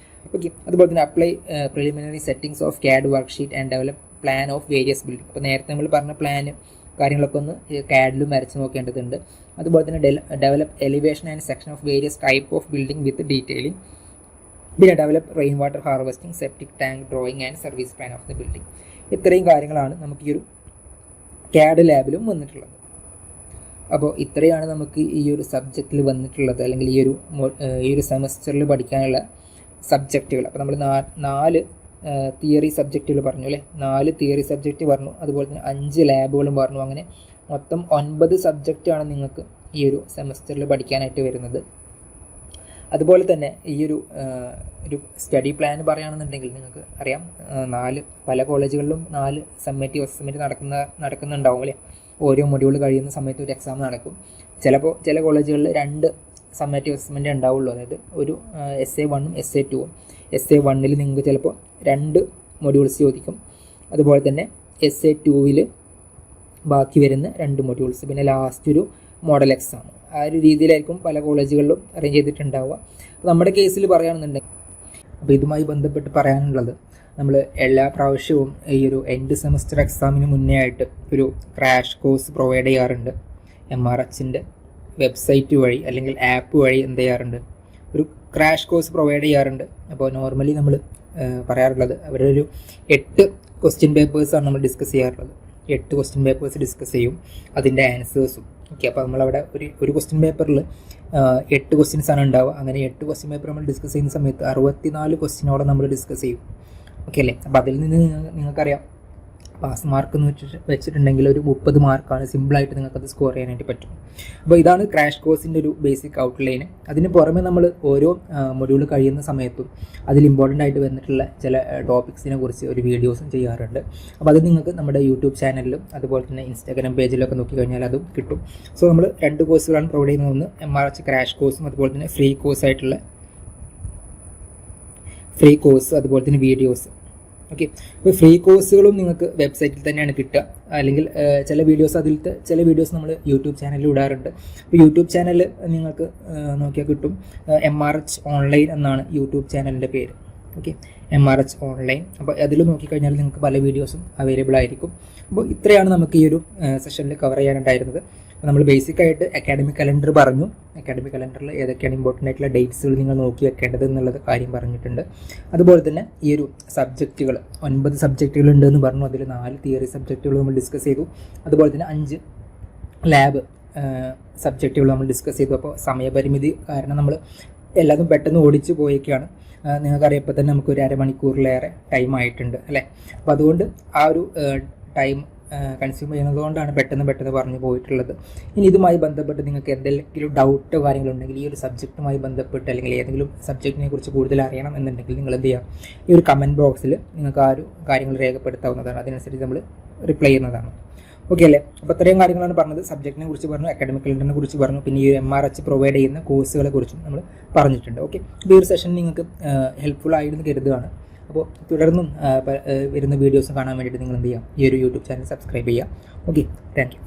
ഓക്കെ, അതുപോലെ തന്നെ apply preliminary settings of CAD worksheet and develop plan of various building. അപ്പോൾ നേരത്തെ നമ്മൾ പറഞ്ഞ പ്ലാന് കാര്യങ്ങളൊക്കെ ഒന്ന് CAD-ലും വരച്ച് നോക്കേണ്ടതുണ്ട്. അതുപോലെ തന്നെ develop elevation and section of various type of building with detailing. പിന്നെ develop rain water harvesting, septic tank drawing and service plan of the building. ഇത്രയും കാര്യങ്ങളാണ് നമുക്ക് ഈ ഒരു CAD ലാബിലും വന്നിട്ടുള്ളത്. അപ്പോൾ ഇത്രയാണ് നമുക്ക് ഈ ഒരു സബ്ജക്റ്റിൽ വന്നിട്ടുള്ളത് അല്ലെങ്കിൽ ഈ ഒരു സെമസ്റ്ററിൽ പഠിക്കാനുള്ള സബ്ജക്റ്റുകൾ. അപ്പോൾ നമ്മൾ 4 തിയറി സബ്ജക്റ്റുകൾ പറഞ്ഞു അല്ലേ, 4 തിയറി സബ്ജക്റ്റ് പറഞ്ഞു, അതുപോലെ തന്നെ 5 ലാബുകളും പറഞ്ഞു. അങ്ങനെ മൊത്തം 9 സബ്ജക്റ്റാണ് നിങ്ങൾക്ക് ഈ ഒരു സെമസ്റ്ററിൽ പഠിക്കാനായിട്ട് വരുന്നത്. അതുപോലെ തന്നെ ഈ ഒരു സ്റ്റഡി പ്ലാൻ പറയുകയാണെന്നുണ്ടെങ്കിൽ നിങ്ങൾക്ക് അറിയാം, പല കോളേജുകളിലും 4 സമ്മേറ്റീവ് അസസ്മെൻറ്റ് നടക്കുന്നുണ്ടാവും അല്ലേ. ഓരോ മൊഡ്യൂൾ കഴിയുന്ന സമയത്ത് ഒരു എക്സാം നടക്കും. ചിലപ്പോൾ ചില കോളേജുകളിൽ 2 സമ്മേറ്റീവ് അസസ്മെൻറ്റ് ഉണ്ടാവുള്ളൂ, അതായത് ഒരു SA1ഉം SA2ഉം. SA1 നിങ്ങൾക്ക് ചിലപ്പോൾ 2 മൊഡ്യൂൾസ് ചോദിക്കും, അതുപോലെ തന്നെ SA2 ബാക്കി വരുന്ന 2 മൊഡ്യൂൾസ്, പിന്നെ ലാസ്റ്റ് ഒരു മോഡൽ എക്സാം. ആ ഒരു രീതിയിലായിരിക്കും പല കോളേജുകളിലും അറേഞ്ച് ചെയ്തിട്ടുണ്ടാവുക. നമ്മുടെ കേസിൽ പറയുകയാണെന്നുണ്ടെങ്കിൽ, അപ്പോൾ ഇതുമായി ബന്ധപ്പെട്ട് പറയാനുള്ളത്, നമ്മൾ എല്ലാ പ്രാവശ്യവും ഈ ഒരു എൻഡ് സെമസ്റ്റർ എക്സാമിന് മുന്നേ ആയിട്ട് ഒരു ക്രാഷ് കോഴ്സ് പ്രൊവൈഡ് ചെയ്യാറുണ്ട്. MRHൻ്റെ വെബ്സൈറ്റ് വഴി അല്ലെങ്കിൽ ആപ്പ് വഴി എന്ത് ചെയ്യാറുണ്ട്, ഒരു ക്രാഷ് കോഴ്സ് പ്രൊവൈഡ് ചെയ്യാറുണ്ട്. അപ്പോൾ നോർമലി നമ്മൾ പറയാറുള്ളത് അവരൊരു 8 ക്വസ്റ്റ്യൻ പേപ്പേഴ്സാണ് നമ്മൾ ഡിസ്കസ് ചെയ്യാറുള്ളത്. 8 ക്വസ്റ്റ്യൻ പേപ്പേഴ്സ് ഡിസ്കസ് ചെയ്യും, അതിൻ്റെ ആൻസേഴ്സും. ഓക്കെ, അപ്പോൾ നമ്മളവിടെ ഒരു ക്വസ്റ്റ്യൻ പേപ്പറിൽ 8 ക്വസ്റ്റ്യൻസാണ് ഉണ്ടാവുക. അങ്ങനെ 8 ക്വസ്റ്റ്യൻ പേപ്പർ നമ്മൾ ഡിസ്കസ് ചെയ്യുന്ന സമയത്ത് 64 ക്വസ്റ്റ്യനോടെ നമ്മൾ ഡിസ്കസ് ചെയ്യും. ഓക്കെ അല്ലേ. അപ്പോൾ അതിൽ നിന്ന് നിങ്ങൾക്കറിയാം, പാസ് മാർക്ക് എന്ന് വെച്ചിട്ടുണ്ടെങ്കിൽ ഒരു 30 മാർക്കാണ് സിമ്പിളായിട്ട് നിങ്ങൾക്കത് സ്കോർ ചെയ്യാനായിട്ട് പറ്റും. അപ്പോൾ ഇതാണ് ക്രാഷ് കോഴ്സിൻ്റെ ഒരു ബേസിക് ഔട്ട്ലൈന്. അതിന് പുറമെ നമ്മൾ ഓരോ മൊഡ്യൂൾ കഴിയുന്ന സമയത്തും അതിൽ ഇമ്പോർട്ടൻ്റ് ആയിട്ട് വന്നിട്ടുള്ള ചില ടോപ്പിക്സിനെ കുറിച്ച് ഒരു വീഡിയോസും ചെയ്യാറുണ്ട്. അപ്പോൾ അത് നിങ്ങൾക്ക് നമ്മുടെ യൂട്യൂബ് ചാനലിലും അതുപോലെ തന്നെ ഇൻസ്റ്റാഗ്രാം പേജിലൊക്കെ നോക്കിക്കഴിഞ്ഞാൽ അതും കിട്ടും. സോ നമ്മൾ 2 കോഴ്സുകളാണ് പ്രൊവൈഡ് ചെയ്യുന്നത്. ഒന്ന് MRH ക്രാഷ് കോഴ്സും അതുപോലെ തന്നെ ഫ്രീ കോഴ്സ് അതുപോലെ തന്നെ വീഡിയോസ്. ഓക്കെ, അപ്പോൾ ഫ്രീ കോഴ്സുകളും നിങ്ങൾക്ക് വെബ്സൈറ്റിൽ തന്നെയാണ് കിട്ടുക, അല്ലെങ്കിൽ ചില വീഡിയോസ് നമ്മൾ യൂട്യൂബ് ചാനലിൽ ഇടാറുണ്ട്. അപ്പോൾ യൂട്യൂബ് ചാനൽ നിങ്ങൾക്ക് നോക്കിയാൽ കിട്ടും. MRH ഓൺലൈൻ എന്നാണ് യൂട്യൂബ് ചാനലിൻ്റെ പേര്. Okay, MRH online. അപ്പോൾ അതിൽ നോക്കിക്കഴിഞ്ഞാൽ നിങ്ങൾക്ക് പല വീഡിയോസും അവൈലബിൾ ആയിരിക്കും. അപ്പോൾ ഇത്രയാണ് നമുക്ക് ഈ ഒരു സെഷനിൽ കവർ ചെയ്യാനുണ്ടായിരുന്നത്. അപ്പോൾ നമ്മൾ ബേസിക്കായിട്ട് അക്കാഡമിക് കലണ്ടർ പറഞ്ഞു. അക്കാഡമിക് കലണ്ടറിൽ ഏതൊക്കെയാണ് ഇമ്പോർട്ടൻ്റ് ആയിട്ടുള്ള ഡേറ്റ്സുകൾ നിങ്ങൾ നോക്കി വെക്കേണ്ടത് എന്നുള്ളത് കാര്യം പറഞ്ഞിട്ടുണ്ട്. അതുപോലെ തന്നെ ഈ ഒരു സബ്ജക്റ്റുകൾ 9 സബ്ജക്റ്റുകൾ ഉണ്ടെന്ന് പറഞ്ഞു. അതിൽ 4 തിയറി സബ്ജക്റ്റുകൾ നമ്മൾ ഡിസ്കസ് ചെയ്തു. അതുപോലെ തന്നെ 5 ലാബ് സബ്ജക്റ്റുകൾ നമ്മൾ ഡിസ്കസ് ചെയ്തു. അപ്പോൾ സമയപരിമിതി കാരണം നമ്മൾ എല്ലാതും പെട്ടെന്ന് ഓടിച്ചു പോയേക്കാണ്. നിങ്ങൾക്കറിയപ്പോൾ തന്നെ നമുക്കൊരു അരമണിക്കൂറിലേറെ ടൈം ആയിട്ടുണ്ട് അല്ലേ. അപ്പോൾ അതുകൊണ്ട് ആ ഒരു ടൈം കൺസ്യൂം ചെയ്യുന്നതുകൊണ്ടാണ് പെട്ടെന്ന് പറഞ്ഞു പോയിട്ടുള്ളത്. ഇനി ഇതുമായി ബന്ധപ്പെട്ട് നിങ്ങൾക്ക് എന്തെങ്കിലും ഡൗട്ടോ കാര്യങ്ങളുണ്ടെങ്കിൽ ഈ ഒരു സബ്ജക്റ്റുമായി ബന്ധപ്പെട്ട് അല്ലെങ്കിൽ ഏതെങ്കിലും സബ്ജക്റ്റിനെ കുറിച്ച് കൂടുതൽ അറിയണം എന്നുണ്ടെങ്കിൽ നിങ്ങൾ എന്ത് ചെയ്യാം, ഈ ഒരു കമൻറ്റ് ബോക്സിൽ നിങ്ങൾക്ക് ആ ഒരു കാര്യങ്ങൾ രേഖപ്പെടുത്താവുന്നതാണ്. അതിനനുസരിച്ച് നമ്മൾ റിപ്ലൈ ചെയ്യുന്നതാണ്. ഓക്കെ അല്ലേ. അപ്പോൾ ഇത്രയും കാര്യങ്ങളാണ് പറഞ്ഞത്. സബ്ജക്റ്റിനെ കുറിച്ച് പറഞ്ഞു, അക്കാഡമിക് കലണ്ടറിനെ കുറിച്ച് പറഞ്ഞു, പിന്നെ ഈ MRH പ്രൊവൈഡ് ചെയ്യുന്ന കോഴ്സുകളെ കുറിച്ചും നമ്മൾ പറഞ്ഞിട്ടുണ്ട്. ഓക്കെ, അപ്പോൾ ഈ ഒരു സെഷൻ നിങ്ങൾക്ക് ഹെൽപ്ഫുൾ ആയിരുന്നു കരുതുകയാണ്. അപ്പോൾ തുടർന്നും വരുന്ന വീഡിയോസ് കാണാൻ വേണ്ടിയിട്ട് നിങ്ങൾ എന്ത് ചെയ്യുക, ഈ ഒരു യൂട്യൂബ് ചാനൽ സബ്സ്ക്രൈബ് ചെയ്യുക. Okay, thank you.